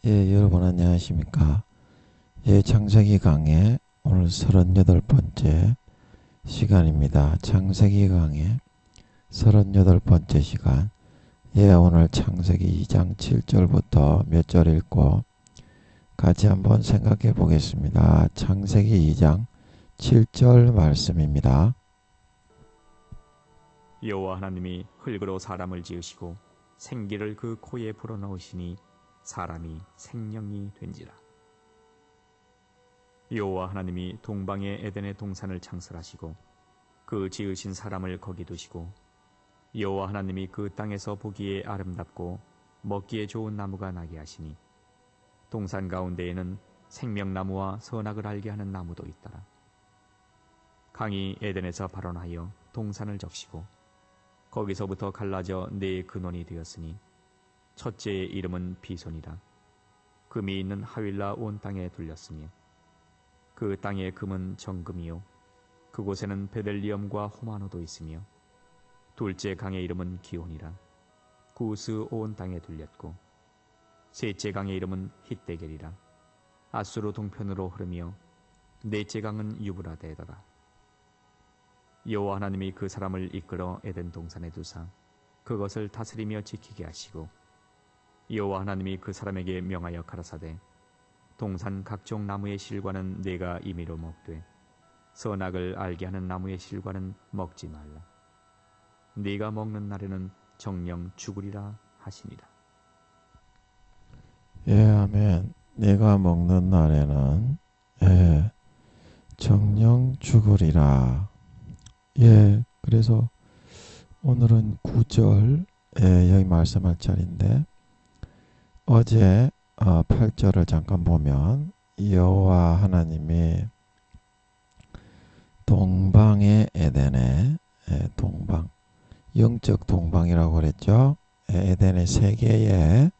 여러분 안녕하십니까? 창세기 강의 오늘 38번째 시간입니다. 창세기 강의 38번째 시간. 오늘 창세기 2장 7절부터 몇 절 읽고 같이 한번 생각해 보겠습니다. 창세기 2장 7절 말씀입니다. 여호와 하나님이 흙으로 사람을 지으시고 생기를 그 코에 불어넣으시니 사람이 생명이 된지라. 여호와 하나님이 동방의 에덴의 동산을 창설하시고 그 지으신 사람을 거기 두시고 여호와 하나님이 그 땅에서 보기에 아름답고 먹기에 좋은 나무가 나게 하시니 동산 가운데에는 생명나무와 선악을 알게 하는 나무도 있더라. 강이 에덴에서 발원하여 동산을 적시고 거기서부터 갈라져 네 근원이 되었으니 첫째의 이름은 비손이라. 금이 있는 하윌라 온 땅에 둘렸으며 그 땅의 금은 정금이요 그곳에는 베델리엄과 호마노도 있으며 둘째 강의 이름은 기온이라. 구스 온 땅에 둘렸고 셋째 강의 이름은 hit데겔이라. 아수르 동편으로 흐르며 넷째 강은 유브라데더라. 여호와 하나님이 그 사람을 이끌어 에덴 동산에 두사 그것을 다스리며 지키게 하시고 여호와 하나님이 그 사람에게 명하여 가라사대 동산 각종 나무의 실과는 네가 임의로 먹되 선악을 알게 하는 나무의 실과는 먹지 말라. 네가 먹는 날에는 정령 죽으리라 하시니라. 아멘. 내가 먹는 날에는 정령 죽으리라. 그래서 오늘은 9절 여기 말씀할 자리인데 어제 8절을 잠깐 보면 여호와 하나님이 동방의 에덴에 동방 영적 동방이라고 그랬죠. 에덴의 세계에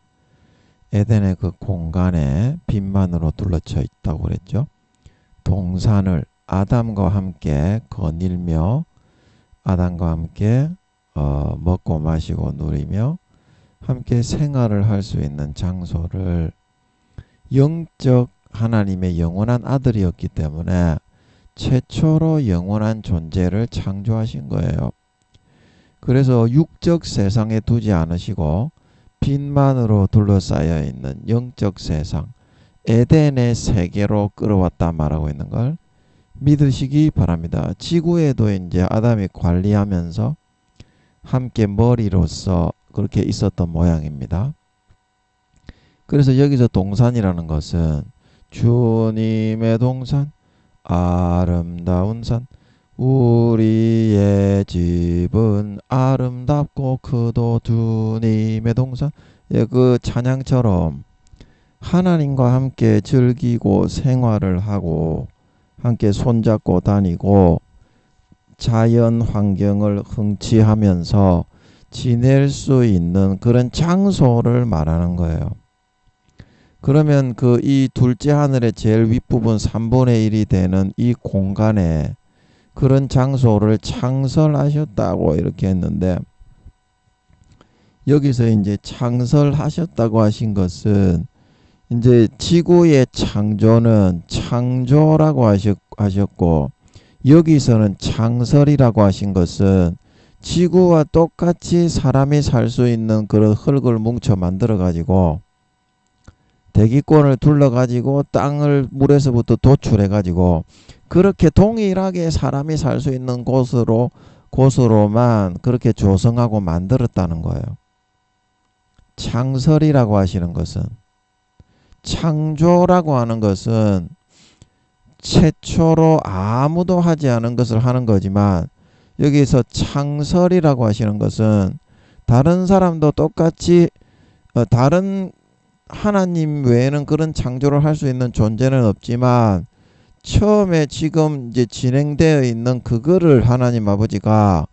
에덴의 그 공간에 빛만으로 둘러쳐 있다고 그랬죠. 동산을 아담과 함께 거닐며 아담과 함께 먹고 마시고 누리며 함께 생활을 할 수 있는 장소를 영적 하나님의 영원한 아들이었기 때문에 최초로 영원한 존재를 창조하신 거예요. 그래서 육적 세상에 두지 않으시고 빛만으로 둘러싸여 있는 영적 세상 에덴의 세계로 끌어왔다 말하고 있는 걸 믿으시기 바랍니다. 지구에도 이제 아담이 관리하면서 함께 머리로서 그렇게 있었던 모양입니다. 그래서 여기서 동산이라는 것은 주님의 동산, 아름다운 산, 우리의 집은 아름답고 크도 주님의 동산. 그 찬양처럼 하나님과 함께 즐기고 생활을 하고 함께 손잡고 다니고 자연 환경을 흥취하면서 지낼 수 있는 그런 장소를 말하는 거예요. 그러면 그 이 둘째 하늘의 제일 윗부분 3분의 1이 되는 이 공간에 그런 장소를 창설하셨다고 이렇게 했는데 여기서 이제 창설하셨다고 하신 것은 이제 지구의 창조는 창조라고 하셨고 여기서는 창설이라고 하신 것은 지구와 똑같이 사람이 살 수 있는 그런 흙을 뭉쳐 만들어 가지고 대기권을 둘러 가지고 땅을 물에서부터 도출해 가지고 그렇게 동일하게 사람이 살 수 있는 곳으로만 그렇게 조성하고 만들었다는 거예요. 창설이라고 하시는 것은 창조라고 하는 것은 최초로 아무도 하지 않은 것을 하는 거지만 여기서 창설이라고 하시는 것은 다른 사람도 똑같이 다른 하나님 외에는 그런 창조를 할 수 있는 존재는 없지만 처음에 지금 이제 진행되어 있는 그거를 하나님 아버지가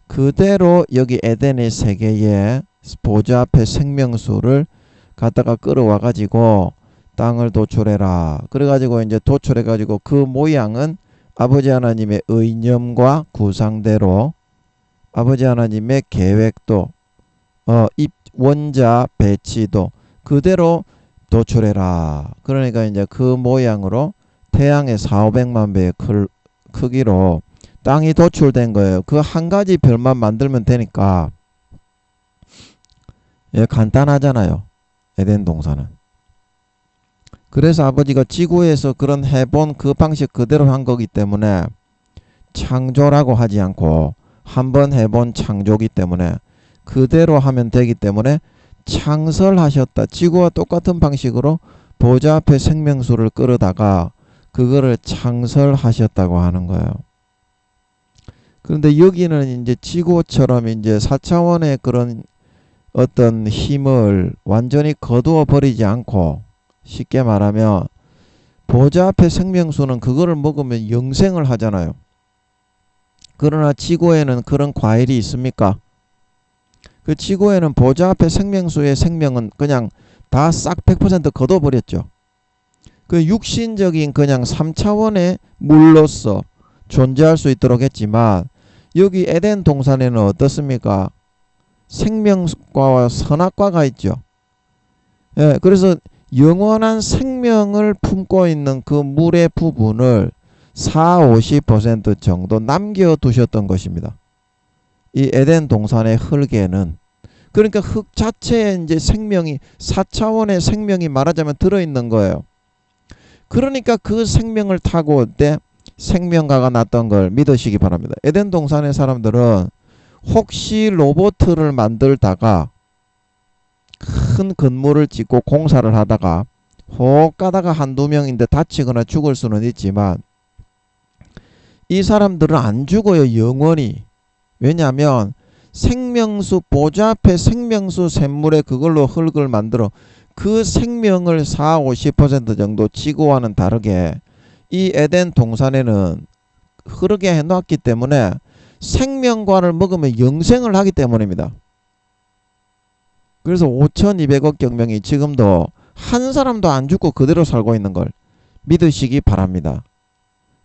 그대로 여기 에덴의 세계에 보좌 앞에 생명수를 갖다가 끌어와 가지고 땅을 도출해라. 그래가지고 이제 도출해가지고 그 모양은 아버지 하나님의 의념과 구상대로 아버지 하나님의 계획도 원자 배치도 그대로 도출해라. 그러니까 이제 그 모양으로 태양의 4,500만 배의 크기로 땅이 도출된 거예요. 그 한 가지 별만 만들면 되니까 예, 간단하잖아요. 에덴 동산은. 그래서 아버지가 지구에서 그런 해본 그 방식 그대로 한 거기 때문에 창조라고 하지 않고 한번 해본 창조기 때문에 그대로 하면 되기 때문에 창설하셨다. 지구와 똑같은 방식으로 보좌 앞에 생명수를 끌어다가 그거를 창설하셨다고 하는 거예요. 그런데 여기는 이제 지구처럼 이제 4차원의 그런 어떤 힘을 완전히 거두어 버리지 않고 쉽게 말하면 보좌 앞에 생명수는 그거를 먹으면 영생을 하잖아요. 그러나 지구에는 그런 과일이 있습니까? 그 지구에는 보좌 앞에 생명수의 생명은 그냥 다 싹 100% 거둬버렸죠. 그 육신적인 그냥 3차원의 물로서 존재할 수 있도록 했지만 여기 에덴 동산에는 어떻습니까? 생명과와 선악과가 있죠. 예, 그래서 영원한 생명을 품고 있는 그 물의 부분을 40~50% 정도 남겨두셨던 것입니다. 이 에덴 동산의 흙에는. 그러니까 흙 자체에 이제 생명이 4차원의 생명이 말하자면 들어있는 거예요. 그러니까 그 생명을 타고 올 때 생명가가 났던 걸 믿으시기 바랍니다. 에덴 동산의 사람들은 혹시 로봇을 만들다가 큰 건물을 짓고 공사를 하다가 혹 가다가 한두 명인데 다치거나 죽을 수는 있지만 이 사람들은 안 죽어요. 영원히. 왜냐하면 생명수 보좌 앞에 생명수 샘물에 그걸로 흙을 만들어 그 생명을 40~50% 정도 지구와는 다르게 이 에덴 동산에는 흐르게 해놨기 때문에 생명과를 먹으면 영생을 하기 때문입니다. 그래서 5,200억 경명이 지금도 한 사람도 안 죽고 그대로 살고 있는 걸 믿으시기 바랍니다.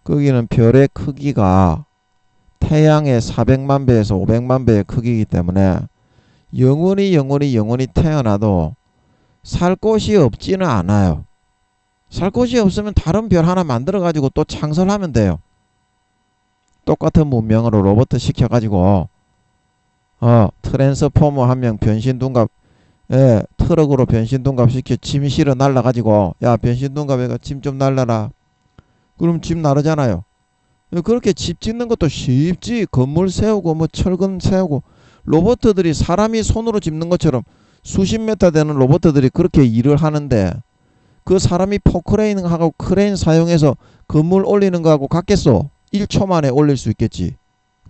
거기는 별의 크기가 태양의 400만 배에서 500만 배의 크기이기 때문에 영원히 태어나도 살 곳이 없지는 않아요. 살 곳이 없으면 다른 별 하나 만들어 가지고 또 창설하면 돼요. 똑같은 문명으로 로봇 시켜가지고 트랜스포머 한 명 변신둔갑 트럭으로 변신둔갑 시켜 짐 실어 날라가지고 야 변신둔갑에가 짐 좀 날라라. 그럼 집 나르잖아요. 그렇게 집 짓는 것도 쉽지. 건물 세우고 뭐 철근 세우고 로봇들이 사람이 손으로 짚는 것처럼 수십 메타 되는 로봇들이 그렇게 일을 하는데 그 사람이 포크레인하고 크레인 사용해서 건물 올리는 거하고 같겠어? 1초 만에 올릴 수 있겠지.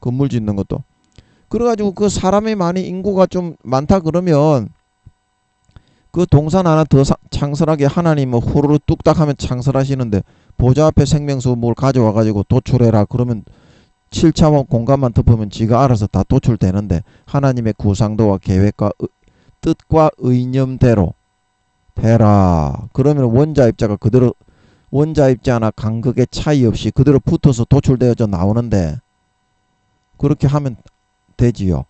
건물 짓는 것도. 그래가지고 그 사람이 많이 인구가 좀 많다 그러면 그 동산 하나 더 창설하게 하나님은 후루루 뚝딱 하면 창설하시는데 보좌 앞에 생명수 뭘 가져와가지고 도출해라 그러면 7차원 공간만 덮으면 지가 알아서 다 도출되는데 하나님의 구상도와 계획과 뜻과 의념대로 되라. 그러면 원자 입자가 그대로 원자 입자나 간극의 차이 없이 그대로 붙어서 도출되어져 나오는데 그렇게 하면 되지요.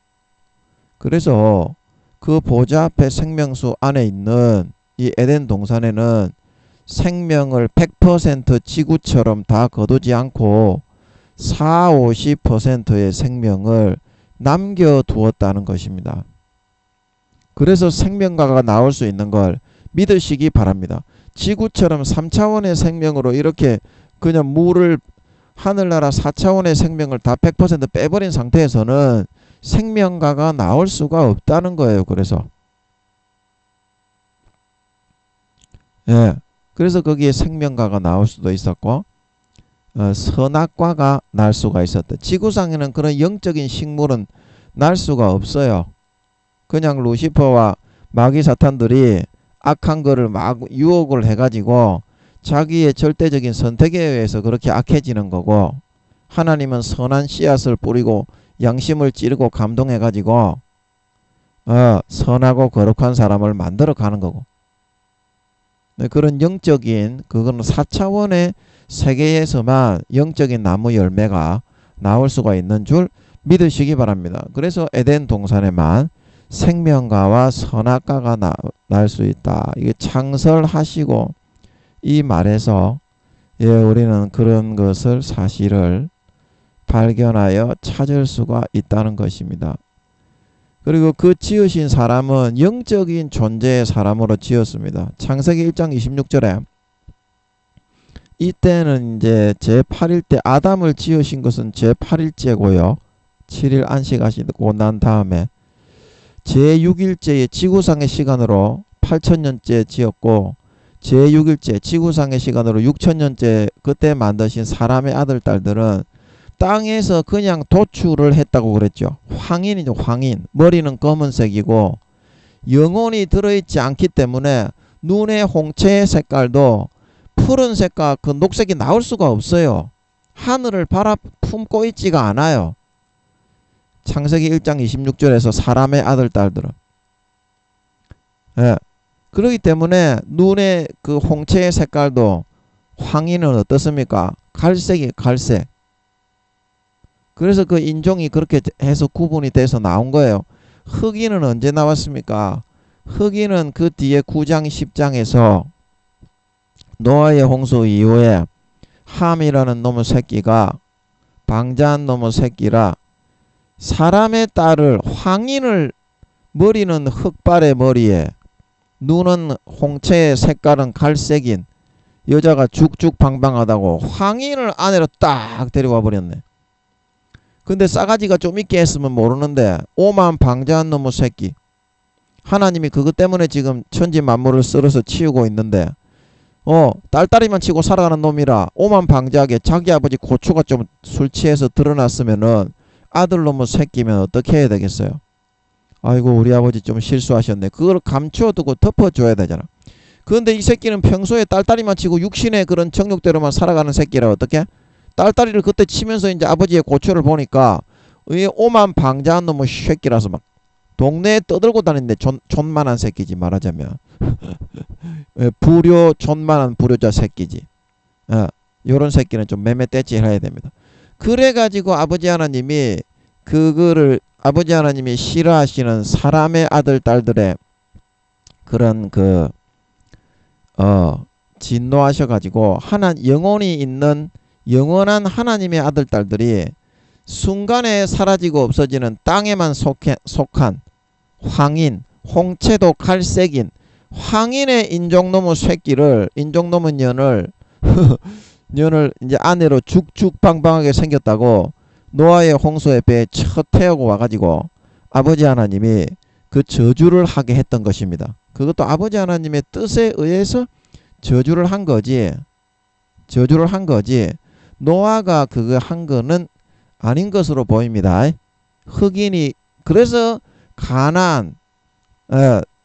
그래서 그 보좌 앞에 생명수 안에 있는 이 에덴 동산에는 생명을 100% 지구처럼 다 거두지 않고 40~50%의 생명을 남겨두었다는 것입니다. 그래서 생명가가 나올 수 있는 걸 믿으시기 바랍니다. 지구처럼 3차원의 생명으로 이렇게 그냥 물을 하늘나라 4차원의 생명을 다 100% 빼버린 상태에서는 생명가가 나올 수가 없다는 거예요. 그래서 그래서 거기에 생명가가 나올 수도 있었고 선악과가 날 수가 있었다. 지구상에는 그런 영적인 식물은 날 수가 없어요. 그냥 루시퍼와 마귀 사탄들이 악한 거를 막 유혹을 해가지고 자기의 절대적인 선택에 의해서 그렇게 악해지는 거고 하나님은 선한 씨앗을 뿌리고 양심을 찌르고 감동해가지고 선하고 거룩한 사람을 만들어 가는 거고 그런 영적인 그거는 4차원의 세계에서만 영적인 나무 열매가 나올 수가 있는 줄 믿으시기 바랍니다. 그래서 에덴 동산에만 생명과와 선악과가 날 수 있다. 이게 창설하시고 이 말에서 예, 우리는 그런 것을 사실을 발견하여 찾을 수가 있다는 것입니다. 그리고 그 지으신 사람은 영적인 존재의 사람으로 지었습니다. 창세기 1장 26절에 이때는 이제 제8일 때 아담을 지으신 것은 제8일째고요. 7일 안식하시고 난 다음에 제6일째의 지구상의 시간으로 8천년째 지었고 제6일째 지구상의 시간으로 6천년째 그때 만드신 사람의 아들 딸들은 땅에서 그냥 도출을 했다고 그랬죠. 황인이죠. 황인. 머리는 검은색이고 영혼이 들어있지 않기 때문에 눈의 홍채의 색깔도 푸른색과 그 녹색이 나올 수가 없어요. 하늘을 바라 품고 있지가 않아요. 창세기 1장 26절에서 사람의 아들 딸들은 예. 그렇기 때문에 눈의 그 홍채의 색깔도 황인은 어떻습니까? 갈색이 갈색. 그래서 그 인종이 그렇게 해서 구분이 돼서 나온 거예요. 흑인은 언제 나왔습니까? 흑인은 그 뒤에 9장 10장에서 노아의 홍수 이후에 함이라는 놈의 새끼가 방자한 놈의 새끼라 사람의 딸을 황인을 머리는 흑발의 머리에 눈은 홍채의 색깔은 갈색인 여자가 죽죽방방하다고 황인을 아내로 딱 데려와 버렸네. 근데 싸가지가 좀 있게 했으면 모르는데 오만 방자한 놈의 새끼. 하나님이 그것 때문에 지금 천지 만물을 썰어서 치우고 있는데 딸딸이만 치고 살아가는 놈이라 오만 방자하게 자기 아버지 고추가 좀 술 취해서 드러났으면은 아들 놈의 새끼면 어떻게 해야 되겠어요? 아이고 우리 아버지 좀 실수하셨네. 그걸 감추어두고 덮어줘야 되잖아. 그런데 이 새끼는 평소에 딸딸이만 치고 육신의 그런 정욕대로만 살아가는 새끼라 어떻게? 딸딸이를 그때 치면서 이제 아버지의 고초를 보니까 이 오만 방자한 놈의 새끼라서 막 동네에 떠들고 다니는데 존만한 새끼지 말하자면 불효 존만한 불효자 새끼지. 요런 새끼는 좀 매매떼질 해야 됩니다. 그래가지고 아버지 하나님이 그거를 아버지 하나님이 싫어하시는 사람의 아들 딸들의 그런 진노하셔가지고 영혼이 있는 영원한 하나님의 아들 딸들이 순간에 사라지고 없어지는 땅에만 속한 황인, 홍채도 갈색인 황인의 인종놈의 새끼를 인종놈의 년을 이제 아내로 죽죽방방하게 생겼다고 노아의 홍수의 배에 쳐 태우고 와가지고 아버지 하나님이 그 저주를 하게 했던 것입니다. 그것도 아버지 하나님의 뜻에 의해서 저주를 한 거지. 노아가 그거 한 거는 아닌 것으로 보입니다. 흑인이 그래서 가나안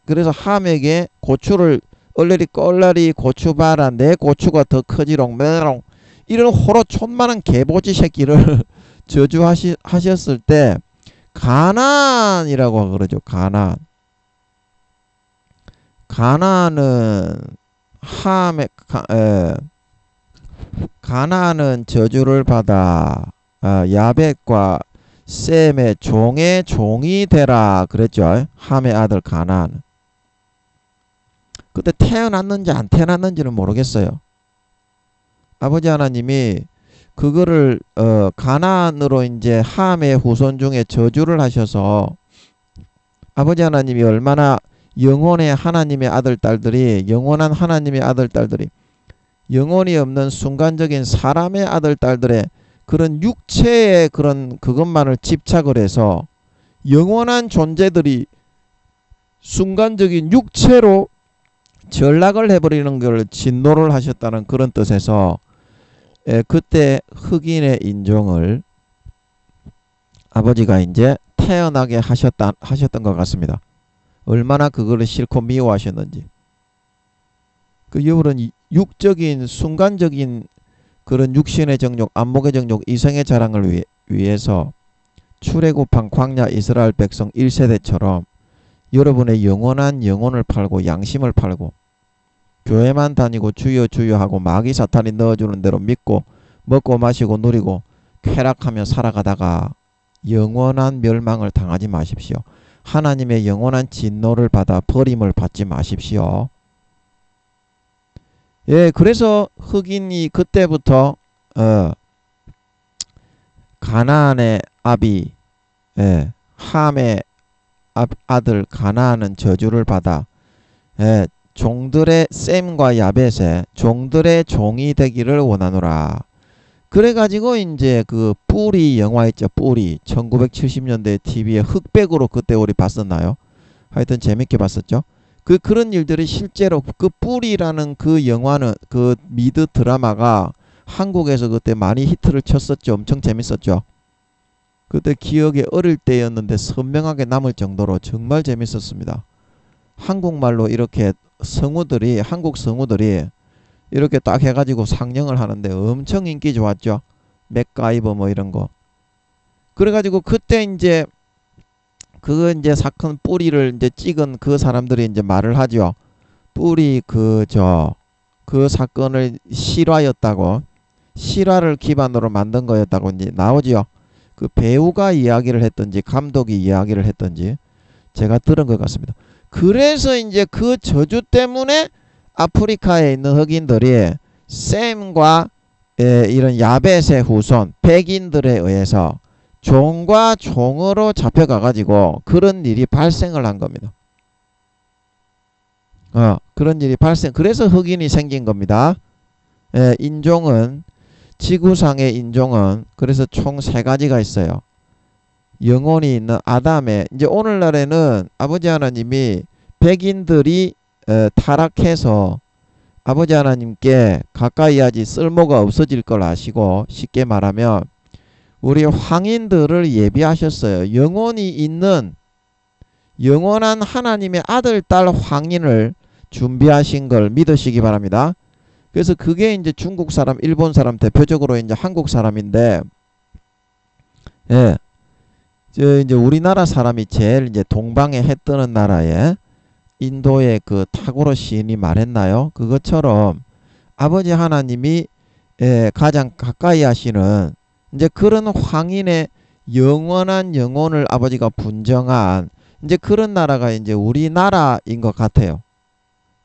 그래서 함에게 고추를 얼레리 껄라리 고추 봐라 내 고추가 더 커지롱 메롱 이런 호로 촌만한 개보지 새끼를 저주하셨을 때 가나안이라고 그러죠. 가나안은 가나안은 저주를 받아 야벳과 셈의 종의 종이 되라 그랬죠. 함의 아들 가나안. 그때 태어났는지 안 태어났는지는 모르겠어요. 아버지 하나님이 그거를 가나안으로 이제 함의 후손 중에 저주를 하셔서 아버지 하나님이 얼마나 영혼의 하나님의 아들 딸들이 영원한 하나님의 아들 딸들이 영혼이 없는 순간적인 사람의 아들 딸들의 그런 육체의 그것만을 집착을 해서 영원한 존재들이 순간적인 육체로 전락을 해버리는 걸 진노를 하셨다는 그런 뜻에서 그때 흑인의 인종을 아버지가 이제 태어나게 하셨던 것 같습니다. 얼마나 그거를 싫고 미워하셨는지. 그 여부는 육적인 순간적인 그런 육신의 정욕, 안목의 정욕, 이성의 자랑을 위해서 출애굽한 광야 이스라엘 백성 1세대처럼 여러분의 영원한 영혼을 팔고 양심을 팔고 교회만 다니고 주여 주여 하고 마귀 사탄이 넣어주는 대로 믿고 먹고 마시고 누리고 쾌락하며 살아가다가 영원한 멸망을 당하지 마십시오. 하나님의 영원한 진노를 받아 버림을 받지 마십시오. 예, 그래서 흑인이 그때부터 가나안의 아비, 예, 함의 아들 가나안은 저주를 받아, 예, 종들의 셈과 야벳의 종들의 종이 되기를 원하노라. 그래가지고 이제 그 뿌리 영화 있죠. 뿌리 1970년대 TV에 흑백으로 그때 우리 봤었나요? 하여튼 재밌게 봤었죠. 그런 일들이 실제로 그 뿌리라는 그 영화는 그 미드 드라마가 한국에서 그때 많이 히트를 쳤었죠. 엄청 재밌었죠. 그때 기억에 어릴 때였는데 선명하게 남을 정도로 정말 재밌었습니다. 한국말로 이렇게 성우들이 한국 성우들이 이렇게 딱 해가지고 상영을 하는데 엄청 인기 좋았죠. 맥가이버 뭐 이런 거. 그래가지고 그때 이제 그거 이제 사건 뿌리를 이제 찍은 그 사람들이 이제 말을 하죠. 뿌리 그 사건을 실화였다고, 실화를 기반으로 만든 거였다고 이제 나오죠. 그 배우가 이야기를 했던지 감독이 이야기를 했던지 제가 들은 것 같습니다. 그래서 이제 그 저주 때문에 아프리카에 있는 흑인들이 셈과 이런 야벳의 후손 백인들에 의해서 종과 종으로 잡혀가 가지고 그런 일이 발생을 한 겁니다. 그런 일이 그래서 흑인이 생긴 겁니다. 인종은 지구상의 인종은 그래서 총 3가지가 있어요. 영혼이 있는 아담의, 이제 오늘날에는 아버지 하나님이 백인들이 타락해서 아버지 하나님께 가까이 하지 쓸모가 없어질 걸 아시고, 쉽게 말하면 우리 황인들을 예비하셨어요. 영혼이 있는 영원한 하나님의 아들 딸 황인을 준비하신 걸 믿으시기 바랍니다. 그래서 그게 이제 중국 사람, 일본 사람, 대표적으로 이제 한국 사람인데, 예, 이제 우리나라 사람이 제일 이제 동방에 해 뜨는 나라에 인도의 그 타고로 시인이 말했나요? 그것처럼 아버지 하나님이 가장 가까이 하시는 이제 그런 황인의 영원한 영혼을 아버지가 분정한 이제 그런 나라가 이제 우리나라인 것 같아요.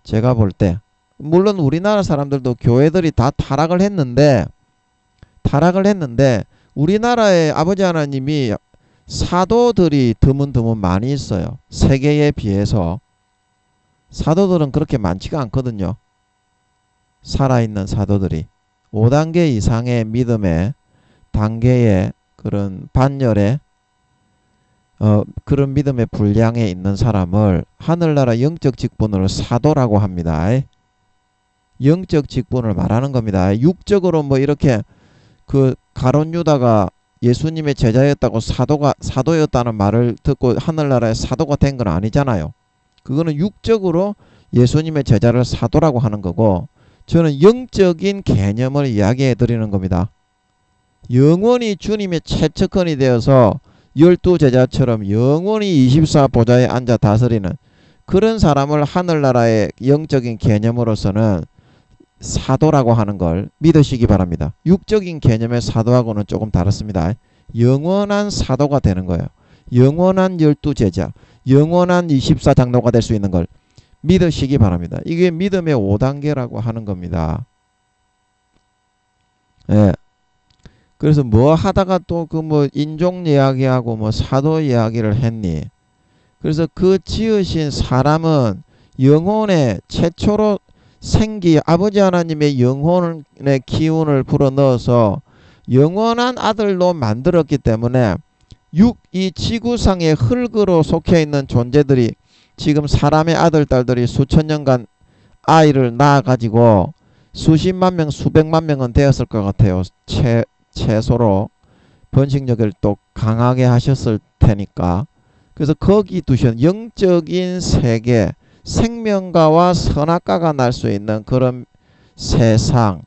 제가 볼 때. 물론 우리나라 사람들도 교회들이 다 타락을 했는데 우리나라의 아버지 하나님이 사도들이 드문드문 많이 있어요. 세계에 비해서. 사도들은 그렇게 많지가 않거든요. 살아있는 사도들이 5단계 이상의 믿음의 단계의 그런 반열의 그런 믿음의 분량에 있는 사람을 하늘나라 영적 직분으로 사도라고 합니다. 영적 직분을 말하는 겁니다. 육적으로 뭐 이렇게 그 가룟 유다가 예수님의 제자였다고 사도였다는 말을 듣고 하늘나라의 사도가 된 건 아니잖아요. 그거는 육적으로 예수님의 제자를 사도라고 하는 거고, 저는 영적인 개념을 이야기해 드리는 겁니다. 영원히 주님의 최측근이 되어서 12제자처럼 영원히 24보좌에 앉아 다스리는 그런 사람을 하늘나라의 영적인 개념으로서는 사도라고 하는 걸 믿으시기 바랍니다. 육적인 개념의 사도하고는 조금 다릅니다. 영원한 사도가 되는 거예요. 영원한 12제자, 영원한 24장로가 될 수 있는 걸 믿으시기 바랍니다. 이게 믿음의 5단계라고 하는 겁니다. 예. 그래서 뭐 하다가 또 그 뭐 인종 이야기하고 뭐 사도 이야기를 했니? 그래서 그 지으신 사람은 영혼의 최초로 아버지 하나님의 영혼의 기운을 불어넣어서 영원한 아들로 만들었기 때문에 이 지구상의 흙으로 속해 있는 존재들이 지금 사람의 아들 딸들이 수천 년간 아이를 낳아가지고 수십만 명 수백만 명은 되었을 것 같아요. 최소로 번식력을 또 강하게 하셨을 테니까. 그래서 거기 두신 영적인 세계, 생명과와 선악과가 날 수 있는 그런 세상,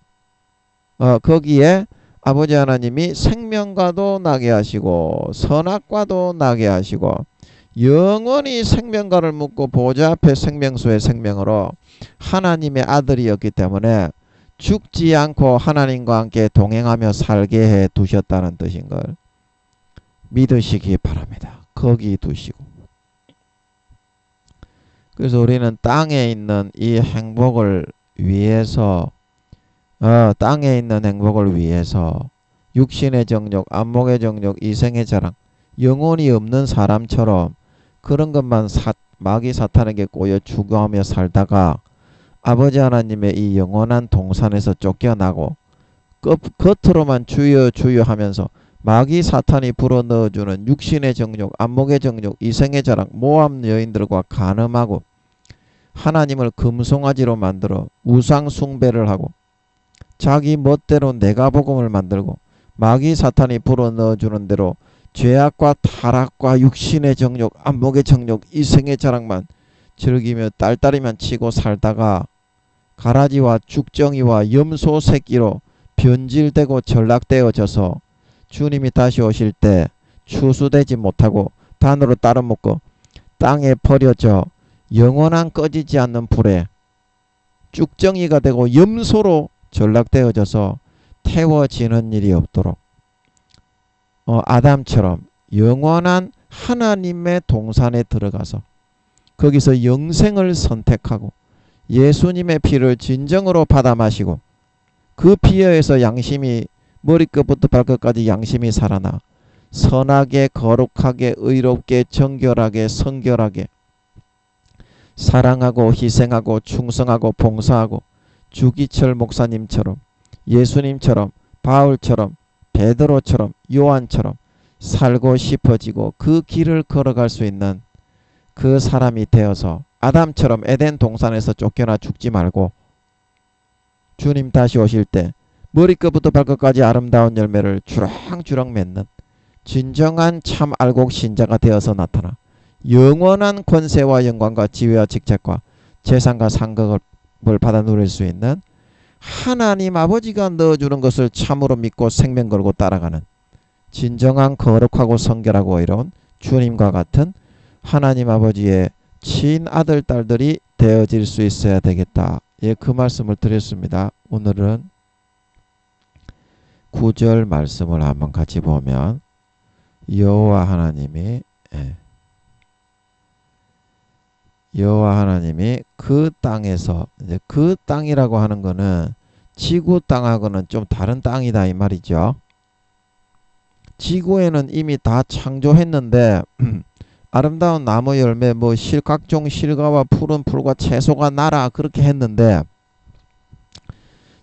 거기에 아버지 하나님이 생명과도 나게 하시고 선악과도 나게 하시고 영원히 생명과를 묻고 보좌 앞에 생명수의 생명으로 하나님의 아들이었기 때문에 죽지 않고 하나님과 함께 동행하며 살게 해 두셨다는 뜻인 걸 믿으시기 바랍니다. 거기 두시고. 그래서 우리는 땅에 있는 이 행복을 위해서 땅에 있는 행복을 위해서 육신의 정욕, 안목의 정욕, 이생의 자랑, 영혼이 없는 사람처럼 그런 것만 마귀 사탄에게 꼬여 추구하며 살다가 아버지 하나님의 이 영원한 동산에서 쫓겨나고 겉으로만 주여 주여 하면서 마귀 사탄이 불어넣어주는 육신의 정욕, 안목의 정욕, 이생의 자랑, 모함 여인들과 간음하고 하나님을 금송아지로 만들어 우상 숭배를 하고 자기 멋대로 내가 복음을 만들고 마귀 사탄이 불어넣어주는 대로 죄악과 타락과 육신의 정욕, 안목의 정욕, 이생의 자랑만 즐기며 딸딸이만 치고 살다가 가라지와 죽정이와 염소 새끼로 변질되고 전락되어져서 주님이 다시 오실 때 추수되지 못하고 단으로 따라먹고 땅에 버려져 영원한 꺼지지 않는 불에 쭉정이가 되고 염소로 전락되어져서 태워지는 일이 없도록 아담처럼 영원한 하나님의 동산에 들어가서 거기서 영생을 선택하고 예수님의 피를 진정으로 받아 마시고 그 피에서 양심이 머리끝부터 발끝까지 양심이 살아나 선하게 거룩하게 의롭게 정결하게 성결하게 사랑하고 희생하고 충성하고 봉사하고 주기철 목사님처럼 예수님처럼 바울처럼 베드로처럼 요한처럼 살고 싶어지고 그 길을 걸어갈 수 있는 그 사람이 되어서 아담처럼 에덴 동산에서 쫓겨나 죽지 말고 주님 다시 오실 때 머리끝부터 발끝까지 아름다운 열매를 주렁주렁 맺는 진정한 참 알곡 신자가 되어서 나타나 영원한 권세와 영광과 지위와 직책과 재산과 상급을 받아 누릴 수 있는 하나님 아버지가 넣어주는 것을 참으로 믿고 생명 걸고 따라가는 진정한 거룩하고 성결하고 의로운 주님과 같은 하나님 아버지의 친아들 딸들이 되어질 수 있어야 되겠다. 예, 그 말씀을 드렸습니다. 오늘은 9절 말씀을 한번 같이 보면 여호와 하나님이 그 땅에서 이제 그 땅이라고 하는 거는 지구 땅하고는 좀 다른 땅이다 이 말이죠. 지구에는 이미 다 창조했는데 아름다운 나무 열매 각종 실과와 푸른 풀과 채소가 나라 그렇게 했는데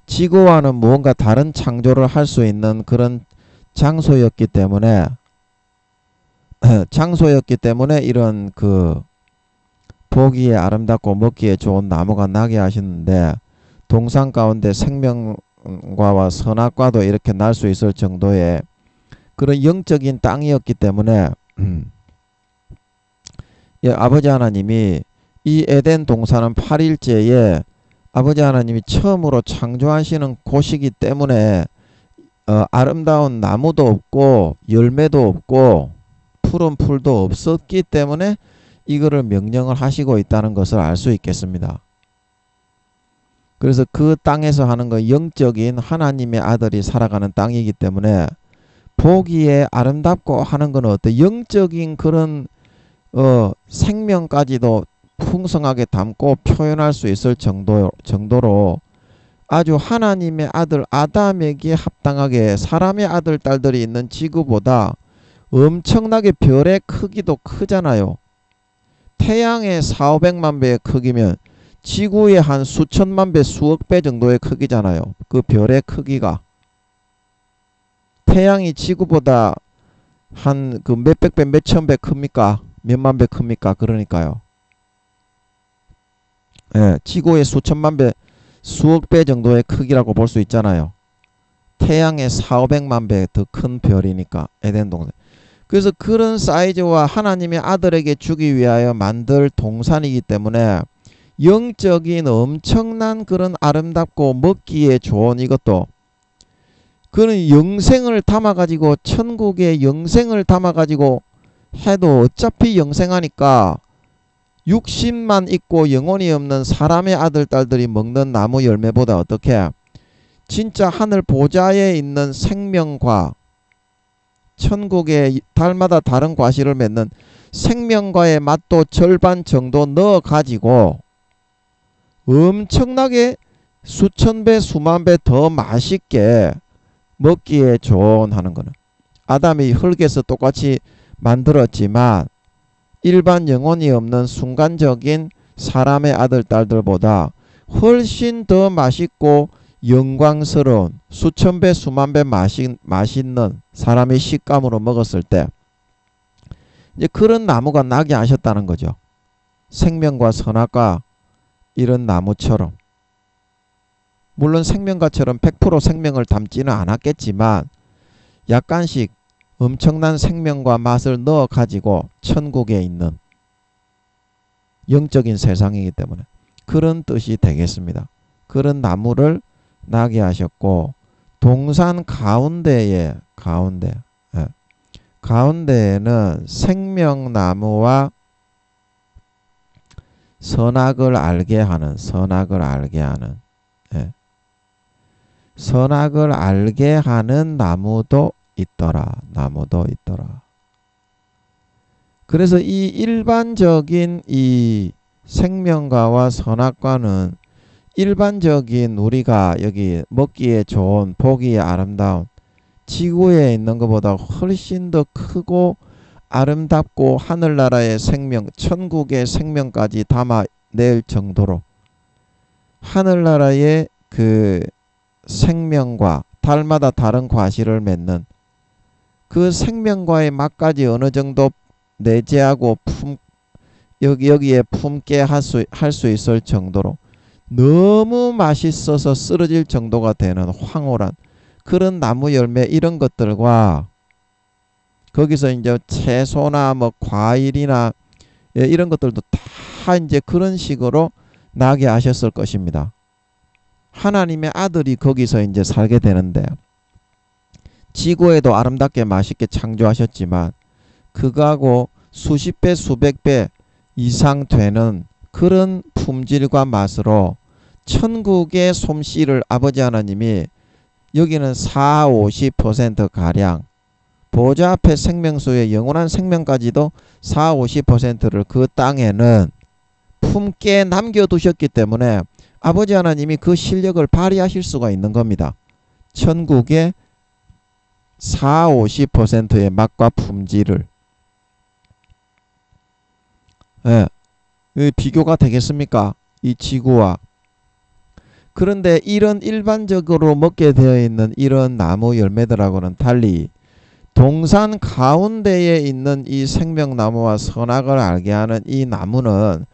지구와는 무언가 다른 창조를 할 수 있는 그런 장소였기 때문에 이런 보기에 아름답고 먹기에 좋은 나무가 나게 하시는데 동산 가운데 생명과와 선악과도 이렇게 날 수 있을 정도의 그런 영적인 땅이었기 때문에 아버지 하나님이 이 에덴 동산은 8일째에 아버지 하나님이 처음으로 창조하시는 곳이기 때문에 아름다운 나무도 없고 열매도 없고 푸른 풀도 없었기 때문에 이거를 명령을 하시고 있다는 것을 알 수 있겠습니다. 그래서 그 땅에서 하는 건 영적인 하나님의 아들이 살아가는 땅이기 때문에 보기에 아름답고 하는 건 영적인 그런 생명까지도 풍성하게 담고 표현할 수 있을 정도로 아주 하나님의 아들 아담에게 합당하게 사람의 아들 딸들이 있는 지구보다 엄청나게 별의 크기도 크잖아요. 태양의 4,500만 배의 크기면 지구의 한 수천만 배 수억 배 정도의 크기잖아요. 그 별의 크기가 태양이 지구보다 한 몇백 배 몇천 배 큽니까? 몇만 배 큽니까? 그러니까요. 지구의 수천만 배 수억 배 정도의 크기라고 볼 수 있잖아요. 태양의 4,500만 배 더 큰 별이니까 에덴 동산. 그래서 그런 사이즈와 하나님의 아들에게 주기 위하여 만들 동산이기 때문에 영적인 엄청난 그런 아름답고 먹기에 좋은 이것도 그는 영생을 담아가지고 천국의 영생을 담아가지고 해도 어차피 영생하니까 육신만 있고 영혼이 없는 사람의 아들 딸들이 먹는 나무 열매보다 어떻게 진짜 하늘 보좌에 있는 생명과 천국에 달마다 다른 과실을 맺는 생명과의 맛도 절반 정도 넣어 가지고 엄청나게 수천 배 수만 배 더 맛있게 먹기에 좋은 하는 거는, 아담이 흙에서 똑같이 만들었지만 일반 영혼이 없는 순간적인 사람의 아들 딸들보다 훨씬 더 맛있고 영광스러운 수천 배 수만 배 맛있는 사람의 식감으로 먹었을 때 이제 그런 나무가 나게 하셨다는 거죠. 생명과 선악과 이런 나무처럼. 물론 생명과처럼 100% 생명을 담지는 않았겠지만 약간씩 엄청난 생명과 맛을 넣어 가지고 천국에 있는 영적인 세상이기 때문에 그런 뜻이 되겠습니다. 그런 나무를 나게 하셨고, 동산 가운데에는 생명나무와 선악을 알게 하는 선악을 알게 하는 나무도 있더라. 그래서 이 일반적인 이 생명과와 선악과는 일반적인 우리가 여기 먹기에 좋은 보기에 아름다운 지구에 있는 것보다 훨씬 더 크고 아름답고 하늘나라의 생명, 천국의 생명까지 담아낼 정도로 하늘나라의 그 생명과 달마다 다른 과실을 맺는 그 생명과의 맛까지 어느 정도 내재하고 여기에 품게 할 수 있을 정도로 너무 맛있어서 쓰러질 정도가 되는 황홀한 그런 나무 열매, 이런 것들과 거기서 이제 채소나 뭐 과일이나 이런 것들도 다 이제 그런 식으로 나게 하셨을 것입니다. 하나님의 아들이 거기서 이제 살게 되는데, 지구에도 아름답게 맛있게 창조하셨지만 그거하고 수십 배 수백 배 이상 되는 그런 품질과 맛으로 천국의 솜씨를 아버지 하나님이 여기는 40~50% 가량 보좌 앞에 생명수의 영원한 생명까지도 40~50%를 그 땅에는 품게 남겨두셨기 때문에 아버지 하나님이 그 실력을 발휘하실 수가 있는 겁니다. 천국의 40~50%의 맛과 품질을. 비교가 되겠습니까? 이 지구와. 그런데 이런 일반적으로 먹게 되어 있는 이런 나무 열매들하고는 달리 동산 가운데에 있는 이 생명나무와 선악을 알게 하는 이 나무는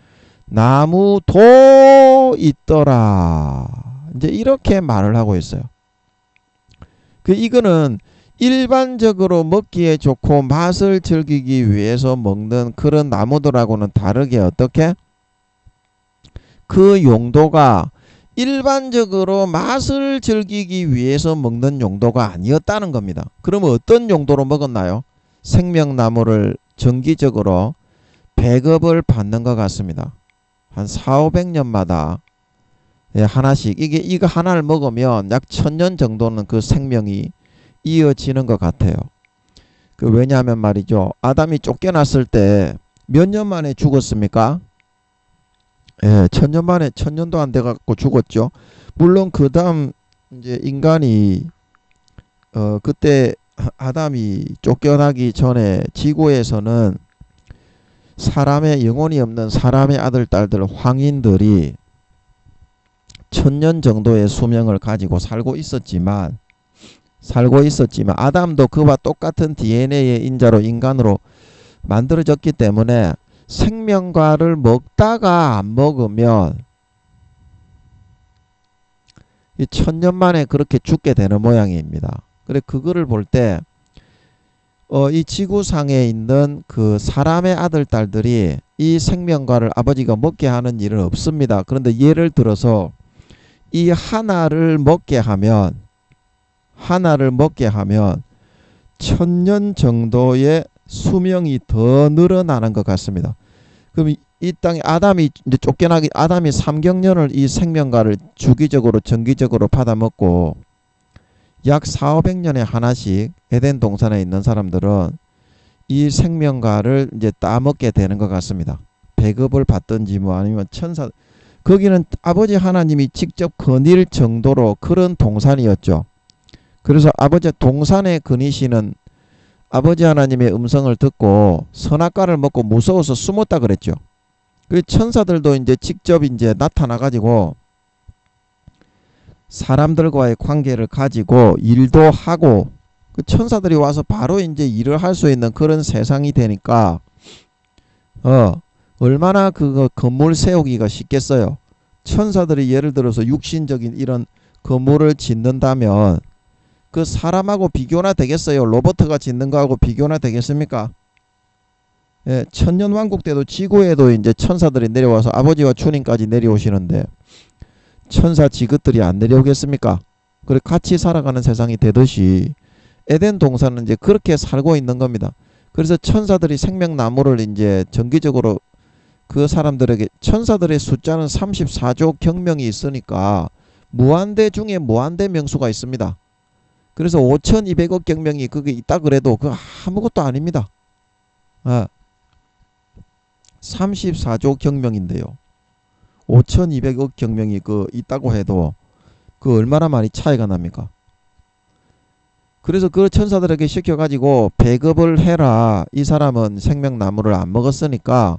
나무도 있더라. 이제 이렇게 말을 하고 있어요. 이거는 일반적으로 먹기에 좋고 맛을 즐기기 위해서 먹는 그런 나무들하고는 다르게 어떻게? 그 용도가 일반적으로 맛을 즐기기 위해서 먹는 용도가 아니었다는 겁니다. 그러면 어떤 용도로 먹었나요? 생명나무를 정기적으로 배급을 받는 것 같습니다. 한 400~500년마다 하나씩, 이거 하나를 먹으면 약 1000년 정도는 그 생명이 이어지는 것 같아요. 왜냐하면 말이죠, 아담이 쫓겨났을 때 몇 년 만에 죽었습니까? 1000년 만에, 1000년도 안 돼갖고 죽었죠. 물론 그 다음 이제 인간이 그때 아담이 쫓겨나기 전에 지구에서는 사람의 영혼이 없는 사람의 아들 딸들 황인들이 1000년 정도의 수명을 가지고 살고 있었지만 아담도 그와 똑같은 DNA의 인자로 인간으로 만들어졌기 때문에 생명과를 먹다가 안 먹으면 이 1000년 만에 그렇게 죽게 되는 모양입니다. 그래, 그거를 볼 때 이 지구상에 있는 그 사람의 아들 딸들이 이 생명과를 아버지가 먹게 하는 일은 없습니다. 그런데 예를 들어서 이 하나를 먹게 하면 1000년 정도의 수명이 더 늘어나는 것 같습니다. 그럼 이 땅에 아담이 이제 아담이 3경년을 이 생명과를 주기적으로 정기적으로 받아먹고 약 4,500년에 하나씩 에덴 동산에 있는 사람들은 이 생명과를 이제 따먹게 되는 것 같습니다. 배급을 받든지 뭐 아니면 천사, 거기는 아버지 하나님이 직접 거닐 정도로 그런 동산이었죠. 그래서 아버지 동산에 거니시는 아버지 하나님의 음성을 듣고 선악과를 먹고 무서워서 숨었다 그랬죠. 그 천사들도 이제 직접 이제 나타나 가지고 사람들과의 관계를 가지고 일도 하고, 그 천사들이 와서 바로 이제 일을 할 수 있는 그런 세상이 되니까 얼마나 그거 건물 세우기가 쉽겠어요. 천사들이 예를 들어서 육신적인 이런 건물을 짓는다면 그 사람하고 비교나 되겠어요? 로버트가 짓는 거하고 비교나 되겠습니까? 예, 천년왕국 때도 지구에도 이제 천사들이 내려와서 아버지와 주님까지 내려오시는데 천사 지긋들이 안 내려오겠습니까? 그래 같이 살아가는 세상이 되듯이 에덴 동산은 이제 그렇게 살고 있는 겁니다. 그래서 천사들이 생명나무를 이제 정기적으로 그 사람들에게, 천사들의 숫자는 34조 경명이 있으니까 무한대 중에 무한대 명수가 있습니다. 그래서 5,200억 경명이 그게 있다 그래도 그 아무것도 아닙니다. 34조 경명인데요. 5,200억 경명이 그 있다고 해도 그 얼마나 많이 차이가 납니까? 그래서 그 천사들에게 시켜가지고 배급을 해라. 이 사람은 생명나무를 안 먹었으니까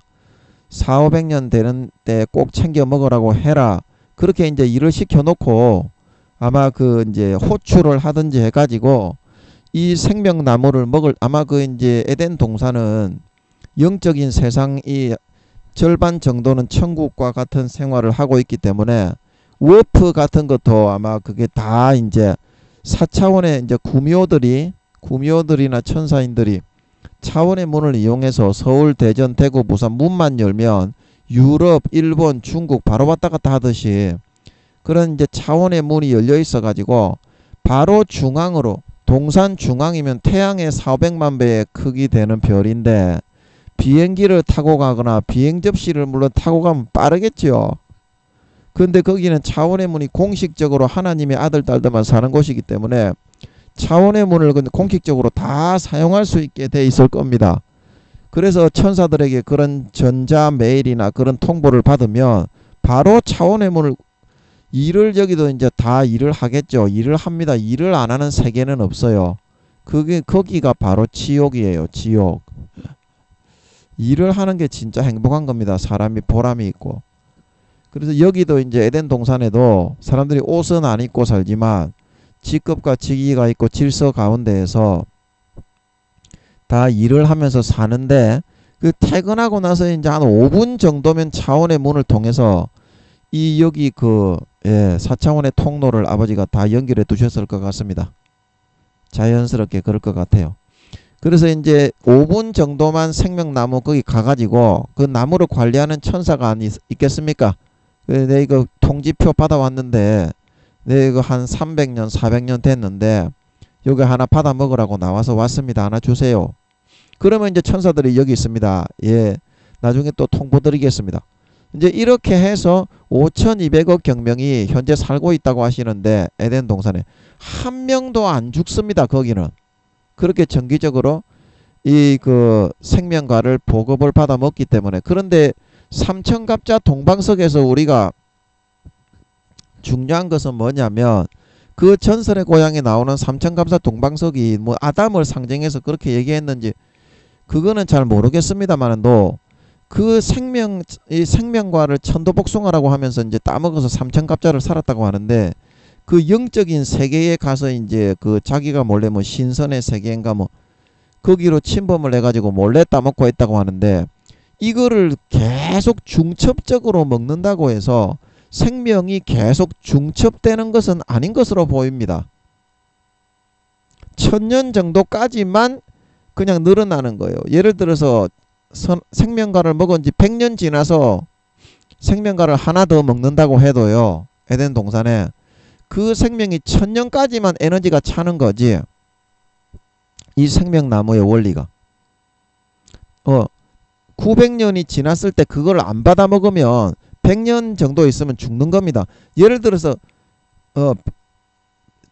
4,500년 되는 때 꼭 챙겨 먹으라고 해라. 그렇게 이제 일을 시켜놓고 아마 그 이제 호출을 하든지 해가지고 이 생명나무를 먹을, 아마 그 이제 에덴 동산은 영적인 세상이 절반 정도는 천국과 같은 생활을 하고 있기 때문에 워프 같은 것도 아마 그게 다 이제 4차원의 이제 구미호들이나 천사인들이 차원의 문을 이용해서 서울, 대전, 대구, 부산 문만 열면 유럽, 일본, 중국 바로 왔다 갔다 하듯이 그런 이제 차원의 문이 열려 있어 가지고 바로 중앙으로, 동산 중앙이면 태양의 400만 배의 크기 되는 별인데 비행기를 타고 가거나 비행 접시를 물론 타고 가면 빠르겠죠. 근데 거기는 차원의 문이 공식적으로 하나님의 아들 딸들만 사는 곳이기 때문에 차원의 문을 공식적으로 다 사용할 수 있게 돼 있을 겁니다. 그래서 천사들에게 그런 전자 메일이나 그런 통보를 받으면 바로 차원의 문을, 일을 여기도 이제 다 일을 하겠죠. 일을 합니다. 일을 안 하는 세계는 없어요. 그게 거기가 바로 지옥이에요. 지옥. 일을 하는 게 진짜 행복한 겁니다. 사람이 보람이 있고. 그래서 여기도 이제 에덴 동산에도 사람들이 옷은 안 입고 살지만 직급과 직위가 있고 질서 가운데에서 다 일을 하면서 사는데, 그 퇴근하고 나서 이제 한 5분 정도면 차원의 문을 통해서 이 여기 그 4차원의 통로를 아버지가 다 연결해 두셨을 것 같습니다. 자연스럽게 그럴 것 같아요. 그래서 이제 5분 정도만 생명나무 거기 가가지고 그 나무를 관리하는 천사가 있겠습니까? 내 이거 통지표 받아왔는데 내 이거 한 300년 400년 됐는데 여기 하나 받아 먹으라고 나와서 왔습니다. 하나 주세요. 그러면 이제 천사들이 여기 있습니다. 예, 나중에 또 통보드리겠습니다. 이제 이렇게 해서 5,200억 경명이 현재 살고 있다고 하시는데 에덴 동산에 한 명도 안 죽습니다. 거기는 그렇게 정기적으로 이 그 생명과를 보급을 받아 먹기 때문에. 그런데 삼천갑자 동방석에서 우리가 중요한 것은 뭐냐면 그 전설의 고향에 나오는 삼천갑자 동방석이 뭐 아담을 상징해서 그렇게 얘기했는지 그거는 잘 모르겠습니다만도 그 이 생명과를 천도복숭아라고 하면서 이제 따먹어서 삼천갑자를 살았다고 하는데 그 영적인 세계에 가서 이제 그 자기가 몰래 뭐 신선의 세계인가 뭐 거기로 침범을 해가지고 몰래 따먹고 했다고 하는데, 이거를 계속 중첩적으로 먹는다고 해서 생명이 계속 중첩되는 것은 아닌 것으로 보입니다. 1000년 정도까지만 그냥 늘어나는 거예요. 예를 들어서 생명과를 먹은 지 100년 지나서 생명과를 하나 더 먹는다고 해도요, 에덴 동산에 그 생명이 1000년까지만 에너지가 차는 거지. 이 생명나무의 원리가 900년이 지났을 때 그걸 안 받아 먹으면 100년 정도 있으면 죽는 겁니다. 예를 들어서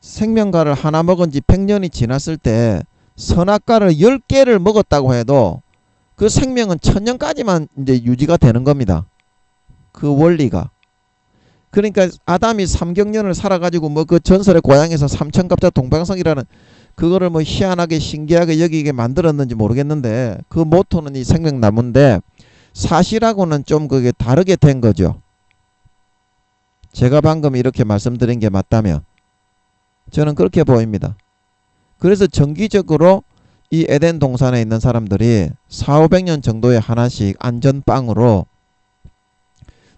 생명과를 하나 먹은 지 100년이 지났을 때 선악과를 10개를 먹었다고 해도 그 생명은 1000년까지만 이제 유지가 되는 겁니다. 그 원리가. 그러니까 아담이 삼경년을 살아가지고 뭐 그 전설의 고향에서 삼천갑자 동방성이라는 그거를 뭐 희한하게 신기하게 여기게 만들었는지 모르겠는데 그 모토는 이 생명나무인데 사실하고는 좀 그게 다르게 된 거죠. 제가 방금 이렇게 말씀드린 게 맞다면 저는 그렇게 보입니다. 그래서 정기적으로 이 에덴 동산에 있는 사람들이 400~500년 정도에 하나씩 안전빵으로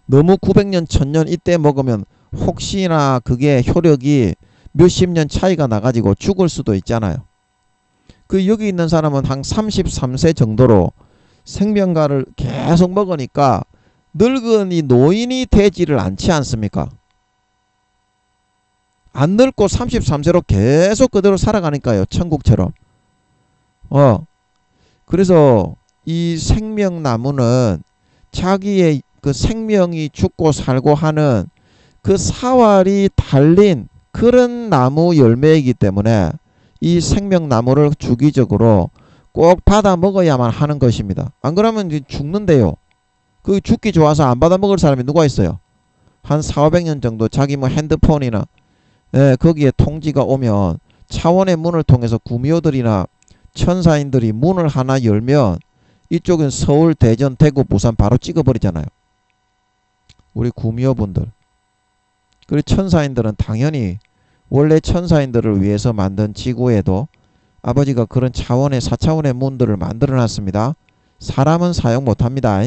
너무 900년, 1000년 이때 먹으면 혹시나 그게 효력이 몇십 년 차이가 나가지고 죽을 수도 있잖아요. 그 여기 있는 사람은 한 33세 정도로 생명과를 계속 먹으니까 늙은이 노인이 되지를 않지 않습니까? 안 늙고 33세로 계속 그대로 살아가니까요. 천국처럼. 그래서 이 생명나무는 자기의 그 생명이 죽고 살고 하는 그 사활이 달린 그런 나무 열매이기 때문에 이 생명나무를 주기적으로 꼭 받아 먹어야만 하는 것입니다. 안 그러면 죽는데요. 그 죽기 좋아서 안 받아 먹을 사람이 누가 있어요? 한 400~500년 정도 자기 뭐 핸드폰이나 거기에 통지가 오면 차원의 문을 통해서 구미호들이나 천사인들이 문을 하나 열면 이쪽은 서울, 대전, 대구, 부산 바로 찍어버리잖아요. 우리 구미호분들. 그리고 천사인들은 당연히 원래 천사인들을 위해서 만든 지구에도 아버지가 그런 차원의 4차원의 문들을 만들어 놨습니다. 사람은 사용 못합니다.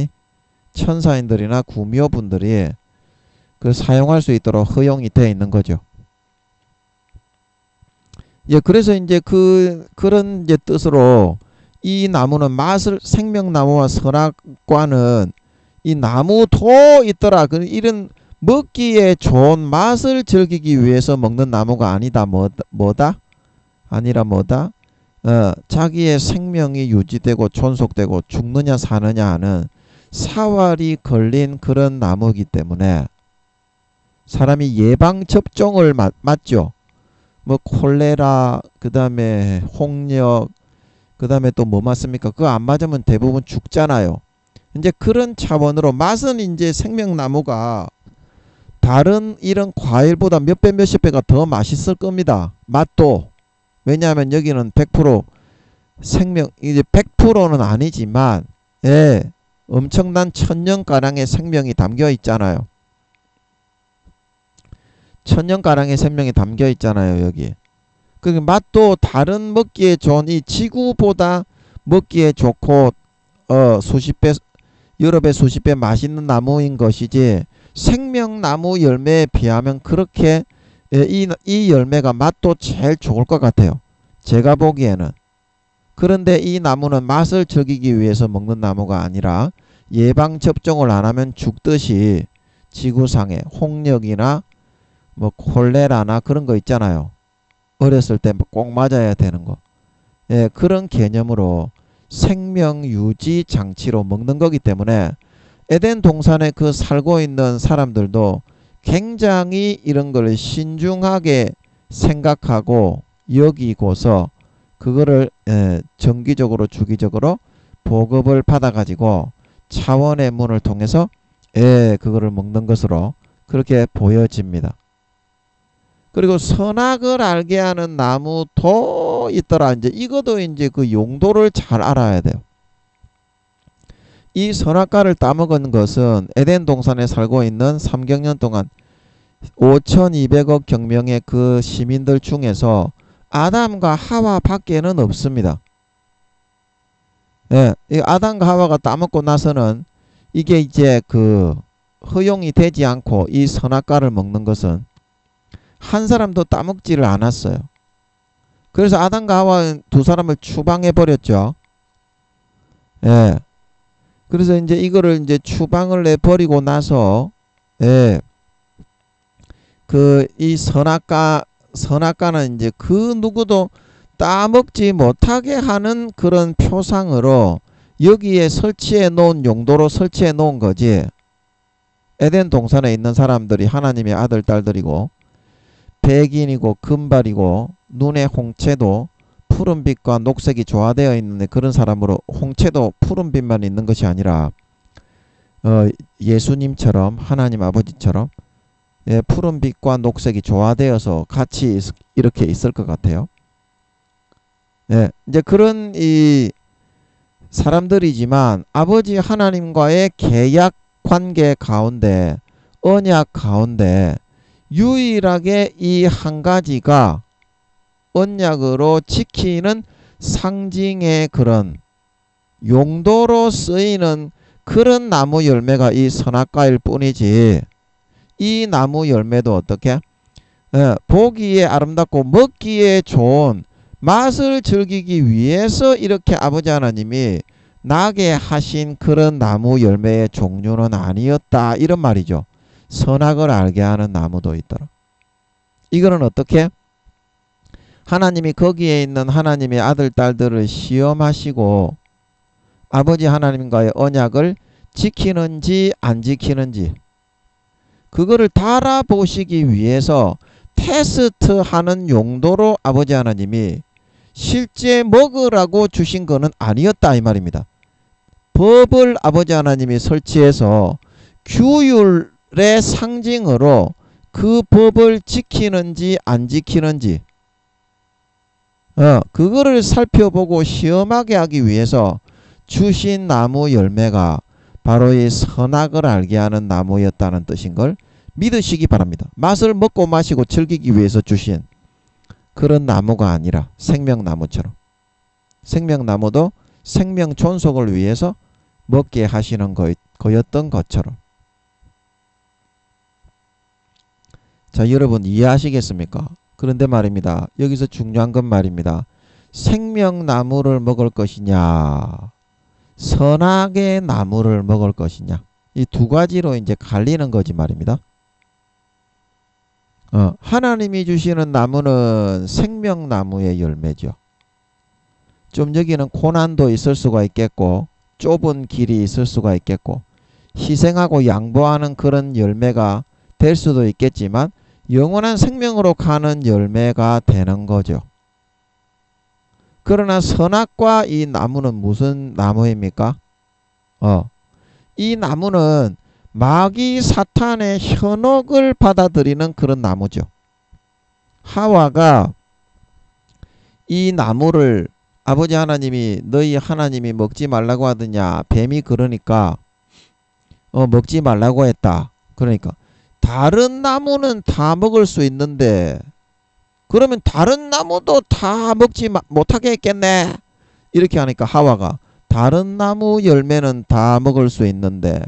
천사인들이나 구미호분들이 그 사용할 수 있도록 허용이 되어 있는 거죠. 예, 그래서 이제 그런 이제 뜻으로 이 나무는 맛을 생명나무와 선악과는 이 나무도 있더라. 이런 먹기에 좋은 맛을 즐기기 위해서 먹는 나무가 아니다. 뭐다? 아니라 뭐다? 자기의 생명이 유지되고 존속되고 죽느냐 사느냐 하는 사활이 걸린 그런 나무이기 때문에 사람이 예방접종을 맞죠. 뭐 콜레라, 그 다음에 홍역, 그 다음에 또 뭐 맞습니까? 그거 안 맞으면 대부분 죽잖아요. 이제 그런 차원으로 맛은 이제 생명나무가 다른 이런 과일보다 몇 배 몇십 배가 더 맛있을 겁니다. 맛도. 왜냐하면 여기는 100% 생명, 이제 100%는 아니지만 엄청난 1000년가량의 생명이 담겨 있잖아요. 1000년가량의 생명이 담겨 있잖아요. 여기. 그 맛도 다른 먹기에 좋은 이 지구보다 먹기에 좋고 수십 배, 여러 배 수십 배 맛있는 나무인 것이지 생명나무 열매에 비하면 그렇게 이 열매가 맛도 제일 좋을 것 같아요. 제가 보기에는. 그런데 이 나무는 맛을 즐기기 위해서 먹는 나무가 아니라 예방접종을 안 하면 죽듯이 지구상에 홍역이나 뭐 콜레라나 그런 거 있잖아요. 어렸을 때 꼭 맞아야 되는 거. 예, 그런 개념으로 생명 유지 장치로 먹는 거기 때문에 에덴 동산에 그 살고 있는 사람들도 굉장히 이런 걸 신중하게 생각하고 여기고서 그거를 정기적으로 주기적으로 보급을 받아 가지고 차원의 문을 통해서 그거를 먹는 것으로 그렇게 보여집니다. 그리고 선악을 알게 하는 나무도 있더라. 이제 이것도 이제 그 용도를 잘 알아야 돼요. 이 선악과를 따먹은 것은 에덴 동산에 살고 있는 3경년 동안 5200억 경명의 그 시민들 중에서 아담과 하와 밖에는 없습니다. 이 아담과 하와가 따먹고 나서는 이게 이제 그 허용이 되지 않고 이 선악과를 먹는 것은 한 사람도 따먹지를 않았어요. 그래서 아담과 하와 두 사람을 추방해 버렸죠. 그래서 이제 이거를 이제 추방을 내 버리고 나서 그 이 선악과는 이제 그 누구도 따먹지 못하게 하는 그런 표상으로 여기에 설치해 놓은 용도로 설치해 놓은 거지. 에덴 동산에 있는 사람들이 하나님의 아들 딸들이고 백인이고 금발이고 눈의 홍채도 푸른빛과 녹색이 조화되어 있는데 그런 사람으로 홍채도 푸른빛만 있는 것이 아니라 예수님처럼 하나님 아버지처럼 푸른빛과 녹색이 조화되어서 같이 이렇게 있을 것 같아요. 이제 그런 이 사람들이지만 아버지 하나님과의 계약 관계 가운데 언약 가운데 유일하게 이 한 가지가 언약으로 지키는 상징의 그런 용도로 쓰이는 그런 나무 열매가 이 선악과일 뿐이지 이 나무 열매도 어떻게 보기에 아름답고 먹기에 좋은 맛을 즐기기 위해서 이렇게 아버지 하나님이 나게 하신 그런 나무 열매의 종류는 아니었다 이런 말이죠. 선악을 알게 하는 나무도 있더라. 이거는 어떻게? 하나님이 거기에 있는 하나님의 아들 딸들을 시험하시고 아버지 하나님과의 언약을 지키는지 안 지키는지 그거를 달아보시기 위해서 테스트하는 용도로 아버지 하나님이 실제 먹으라고 주신 거는 아니었다 이 말입니다. 법을 아버지 하나님이 설치해서 규율의 상징으로 그 법을 지키는지 안 지키는지 그거를 살펴보고 시험하게 하기 위해서 주신 나무 열매가 바로 이 선악을 알게 하는 나무였다는 뜻인 걸 믿으시기 바랍니다. 맛을 먹고 마시고 즐기기 위해서 주신 그런 나무가 아니라 생명나무처럼 생명나무도 생명 존속을 위해서 먹게 하시는 거였던 것처럼. 자, 여러분 이해하시겠습니까? 그런데 말입니다. 여기서 중요한 건 말입니다. 생명나무를 먹을 것이냐 선악의 나무를 먹을 것이냐 이 두 가지로 이제 갈리는 거지 말입니다. 하나님이 주시는 나무는 생명나무의 열매죠. 좀 여기는 고난도 있을 수가 있겠고 좁은 길이 있을 수가 있겠고 희생하고 양보하는 그런 열매가 될 수도 있겠지만 영원한 생명으로 가는 열매가 되는 거죠. 그러나 선악과 이 나무는 무슨 나무입니까? 이 나무는 마귀 사탄의 현혹을 받아들이는 그런 나무죠. 하와가 이 나무를 아버지 하나님이 너희 하나님이 먹지 말라고 하더냐 뱀이 그러니까 먹지 말라고 했다. 그러니까 다른 나무는 다 먹을 수 있는데 그러면 다른 나무도 다 먹지 못하게 했겠네. 이렇게 하니까 하와가 다른 나무 열매는 다 먹을 수 있는데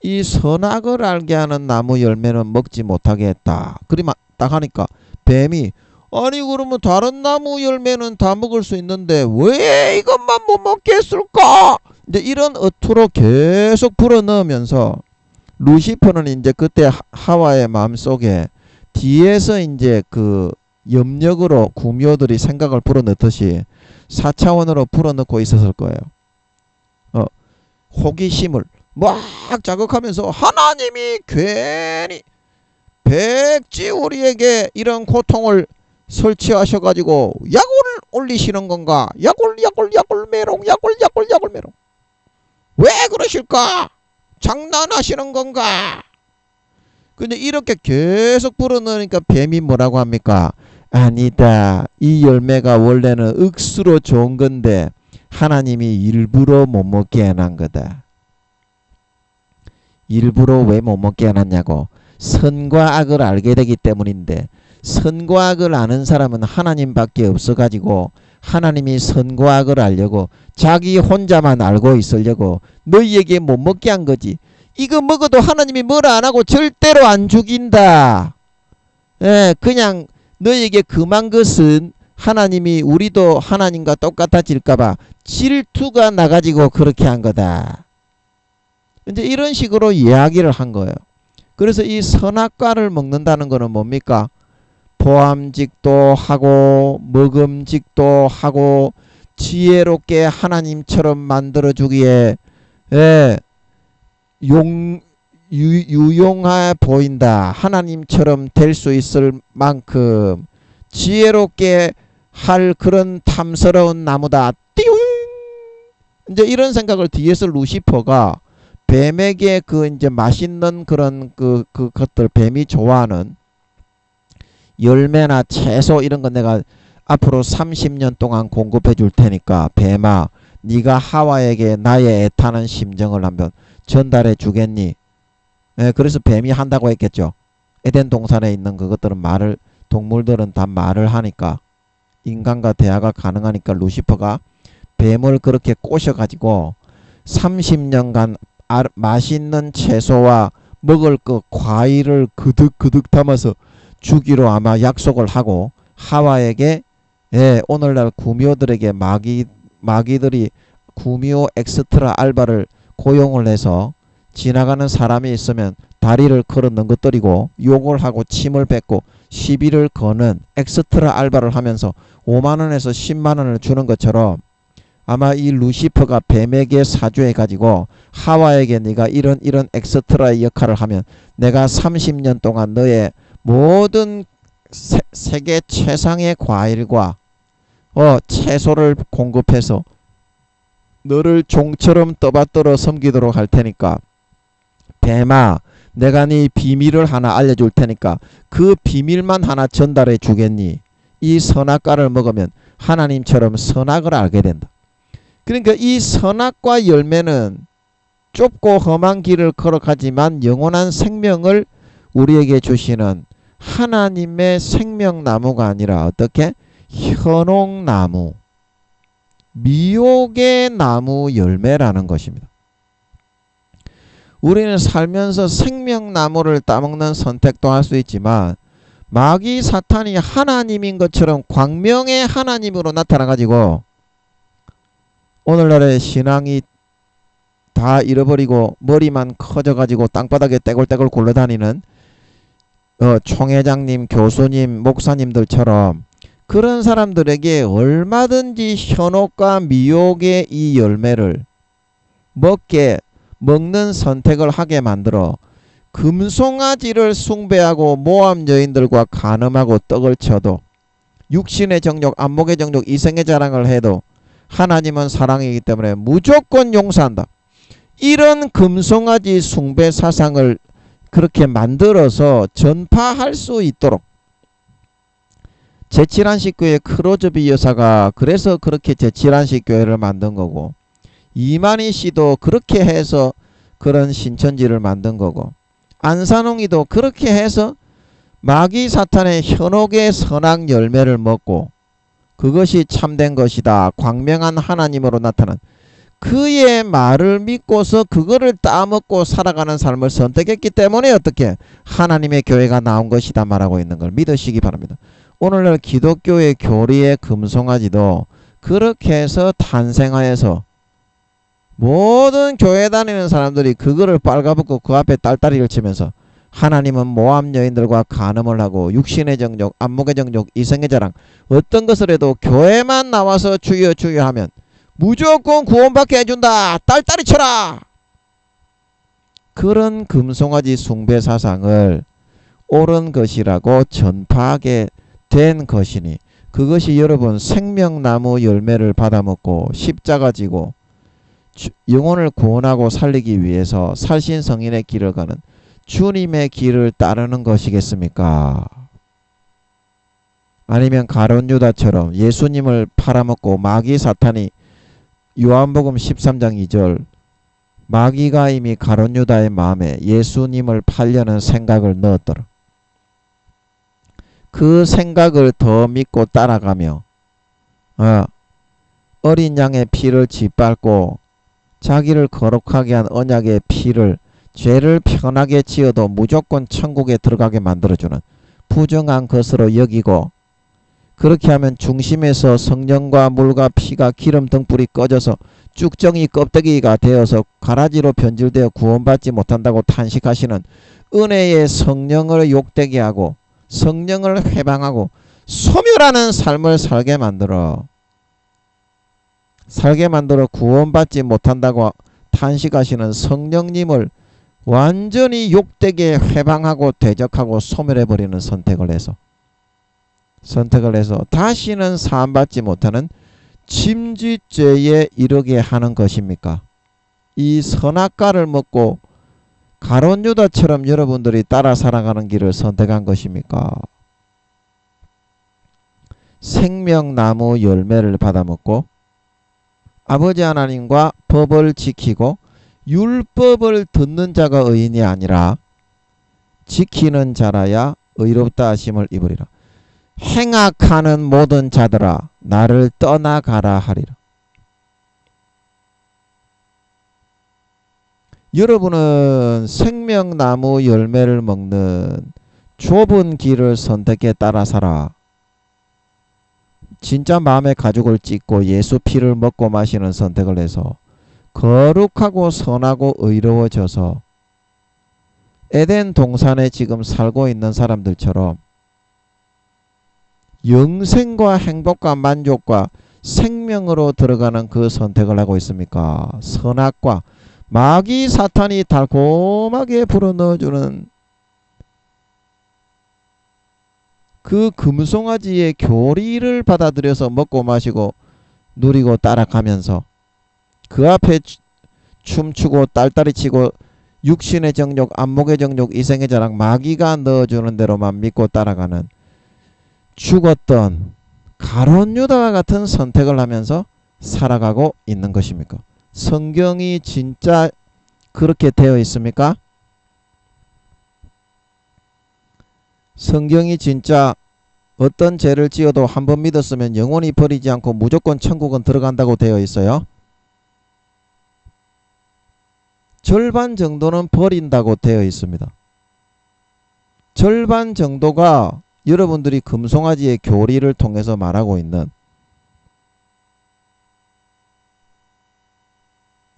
이 선악을 알게 하는 나무 열매는 먹지 못하게 했다. 그리 딱 하니까 뱀이 아니 그러면 다른 나무 열매는 다 먹을 수 있는데 왜 이것만 못 먹게 했을까? 이제 이런 어투로 계속 불어넣으면서 루시퍼는 이제 그때 하와의 마음속에 뒤에서 이제 그 염력으로 구미호들이 생각을 불어넣듯이 4차원으로 불어넣고 있었을 거예요. 호기심을 막 자극하면서 하나님이 괜히 백지 우리에게 이런 고통을 설치하셔가지고 약을 올리시는 건가? 약을 메롱 약을 메롱 왜 그러실까? 장난하시는 건가? 근데 이렇게 계속 불어넣으니까 뱀이 뭐라고 합니까? 아니다. 이 열매가 원래는 억수로 좋은 건데 하나님이 일부러 못 먹게 해놓은 거다. 일부러 왜 못 먹게 해놨냐고. 선과 악을 알게 되기 때문인데 선과 악을 아는 사람은 하나님밖에 없어가지고 하나님이 선과 악을 알려고 자기 혼자만 알고 있으려고 너희에게 못 먹게 한 거지. 이거 먹어도 하나님이 뭐라 안 하고 절대로 안 죽인다. 그냥 너희에게 금한 것은 하나님이 우리도 하나님과 똑같아질까봐 질투가 나가지고 그렇게 한 거다. 이제 이런 식으로 이야기를 한 거예요. 그래서 이 선악과를 먹는다는 거는 뭡니까? 보암직도 하고 먹음직도 하고 지혜롭게 하나님처럼 만들어주기에 유용해 보인다. 하나님처럼 될 수 있을 만큼 지혜롭게 할 그런 탐스러운 나무다. 띠용! 이제 이런 생각을 뒤에서 루시퍼가 뱀에게 그 이제 맛있는 그런 그것들 뱀이 좋아하는 열매나 채소 이런 거 내가 앞으로 30년 동안 공급해 줄 테니까 뱀아 네가 하와에게 나의 애타는 심정을 한번 전달해 주겠니? 예, 그래서 뱀이 한다고 했겠죠. 에덴 동산에 있는 그것들은 말을 동물들은 다 말을 하니까 인간과 대화가 가능하니까 루시퍼가 뱀을 그렇게 꼬셔가지고 30년간 맛있는 채소와 먹을 그 과일을 그득그득 담아서 주기로 아마 약속을 하고 하와에게 오늘날 구미호들에게 마귀들이 구미호 엑스트라 알바를 고용을 해서 지나가는 사람이 있으면 다리를 걸어 넘것뜨리고 욕을 하고 침을 뱉고 시비를 거는 엑스트라 알바를 하면서 5만원에서 10만원을 주는 것처럼 아마 이 루시퍼가 뱀에게 사주해 가지고 하와에게 네가 이런 엑스트라의 역할을 하면 내가 30년 동안 너의 모든 세계 최상의 과일과 채소를 공급해서 너를 종처럼 떠받들어 섬기도록 할 테니까 뱀아 내가 네 비밀을 하나 알려줄 테니까 그 비밀만 하나 전달해 주겠니? 이 선악과를 먹으면 하나님처럼 선악을 알게 된다. 그러니까 이 선악과 열매는 좁고 험한 길을 걸어가지만 영원한 생명을 우리에게 주시는 하나님의 생명나무가 아니라 어떻게? 현옥나무, 미혹의 나무 열매라는 것입니다. 우리는 살면서 생명나무를 따먹는 선택도 할 수 있지만 마귀 사탄이 하나님인 것처럼 광명의 하나님으로 나타나가지고 오늘날의 신앙이 다 잃어버리고 머리만 커져가지고 땅바닥에 떼굴떼굴 굴러다니는 총회장님, 교수님, 목사님들처럼 그런 사람들에게 얼마든지 현혹과 미혹의 이 열매를 먹는 선택을 하게 만들어 금송아지를 숭배하고 모함 여인들과 간음하고 떡을 쳐도 육신의 정욕, 안목의 정욕, 이생의 자랑을 해도 하나님은 사랑이기 때문에 무조건 용서한다. 이런 금송아지 숭배 사상을 그렇게 만들어서 전파할 수 있도록 제7한식 교회 크로즈비 여사가 그래서 그렇게 제7한식 교회를 만든 거고 이만희 씨도 그렇게 해서 그런 신천지를 만든 거고 안산홍이도 그렇게 해서 마귀 사탄의 현혹의 선악 열매를 먹고 그것이 참된 것이다. 광명한 하나님으로 나타난 그의 말을 믿고서 그거를 따먹고 살아가는 삶을 선택했기 때문에 어떻게 하나님의 교회가 나온 것이다 말하고 있는 걸 믿으시기 바랍니다. 오늘날 기독교의 교리의 금송아지도 그렇게 해서 탄생하여서 모든 교회 다니는 사람들이 그거를 빨가벗고 그 앞에 딸다리를 치면서 하나님은 모함 여인들과 간음을 하고 육신의 정욕, 안목의 정욕, 이생의 자랑 어떤 것을 해도 교회만 나와서 주여 주여 하면 무조건 구원받게 해준다. 딸다리 쳐라. 그런 금송아지 숭배 사상을 옳은 것이라고 전파하게 된 것이니 그것이 여러분 생명나무 열매를 받아먹고 십자가 지고 영혼을 구원하고 살리기 위해서 살신성인의 길을 가는 주님의 길을 따르는 것이겠습니까? 아니면 가룟 유다처럼 예수님을 팔아먹고 마귀 사탄이 요한복음 13장 2절 마귀가 이미 가룟 유다의 마음에 예수님을 팔려는 생각을 넣었더라. 그 생각을 더 믿고 따라가며 어린 양의 피를 짓밟고 자기를 거룩하게 한 언약의 피를 죄를 편하게 지어도 무조건 천국에 들어가게 만들어주는 부정한 것으로 여기고 그렇게 하면 중심에서 성령과 물과 피가 기름 등불이 꺼져서 쭉정이 껍데기가 되어서 가라지로 변질되어 구원받지 못한다고 탄식하시는 은혜의 성령을 욕되게 하고 성령을 해방하고 소멸하는 삶을 살게 만들어 구원받지 못한다고 탄식하시는 성령님을 완전히 욕되게 회방하고 대적하고 소멸해버리는 선택을 해서 다시는 사함받지 못하는 침지죄에 이르게 하는 것입니까? 이 선악과를 먹고 가룟 유다처럼 여러분들이 따라 살아가는 길을 선택한 것입니까? 생명나무 열매를 받아먹고 아버지 하나님과 법을 지키고 율법을 듣는 자가 의인이 아니라 지키는 자라야 의롭다 하심을 입으리라. 행악하는 모든 자들아 나를 떠나가라 하리라. 여러분은 생명나무 열매를 먹는 좁은 길을 선택해 따라 살아 진짜 마음의 가죽을 찢고 예수 피를 먹고 마시는 선택을 해서 거룩하고 선하고 의로워져서 에덴 동산에 지금 살고 있는 사람들처럼 영생과 행복과 만족과 생명으로 들어가는 그 선택을 하고 있습니까? 선악과 마귀 사탄이 달콤하게 불어넣어주는 그 금송아지의 교리를 받아들여서 먹고 마시고 누리고 따라가면서 그 앞에 춤추고 딸딸이 치고 육신의 정욕, 안목의 정욕, 이생의 자랑 마귀가 넣어주는 대로만 믿고 따라가는 죽었던 가룟 유다와 같은 선택을 하면서 살아가고 있는 것입니까? 성경이 진짜 그렇게 되어 있습니까? 성경이 진짜 어떤 죄를 지어도 한 번 믿었으면 영원히 버리지 않고 무조건 천국은 들어간다고 되어 있어요. 절반 정도는 버린다고 되어 있습니다. 절반 정도가 여러분들이 금송아지의 교리를 통해서 말하고 있는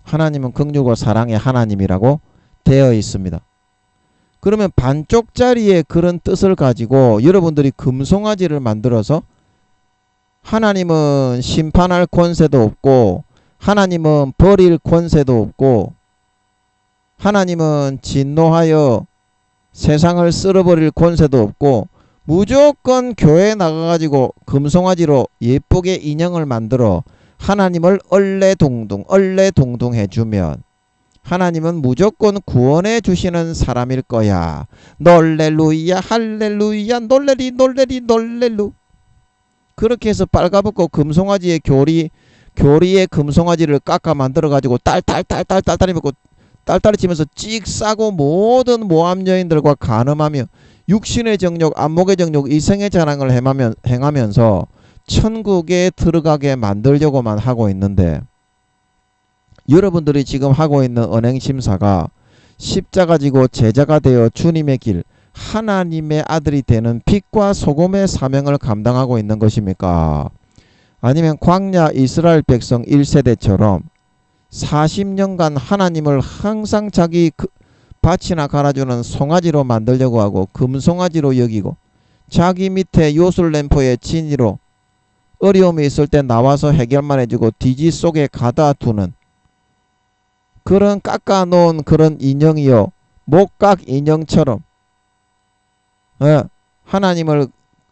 하나님은 긍휼과 사랑의 하나님이라고 되어 있습니다. 그러면 반쪽짜리의 그런 뜻을 가지고 여러분들이 금송아지를 만들어서 하나님은 심판할 권세도 없고 하나님은 버릴 권세도 없고 하나님은 진노하여 세상을 쓸어버릴 권세도 없고 무조건 교회에 나가가지고 금송아지로 예쁘게 인형을 만들어 하나님을 얼레동동 해주면 하나님은 무조건 구원해 주시는 사람일 거야. 놀렐루야 할렐루야 놀레리 놀렐루. 그렇게 해서 빨가벗고 금송아지의 교리의 금송아지를 깎아 만들어 가지고 딸딸이 먹고 딸딸이 치면서 찍 싸고 모든 모함 여인들과 간음하며 육신의 정욕, 안목의 정욕, 이생의 자랑을 행하면서 천국에 들어가게 만들려고만 하고 있는데 여러분들이 지금 하고 있는 언행심사가 십자가 지고 제자가 되어 주님의 길, 하나님의 아들이 되는 빛과 소금의 사명을 감당하고 있는 것입니까? 아니면 광야 이스라엘 백성 1세대처럼 40년간 하나님을 항상 자기 밭이나 갈아주는 송아지로 만들려고 하고 금송아지로 여기고 자기 밑에 요술램프의 진이로 어려움이 있을 때 나와서 해결만 해주고 뒤지 속에 가다 두는 그런 깎아놓은 그런 인형이요. 목각 인형처럼 하나님을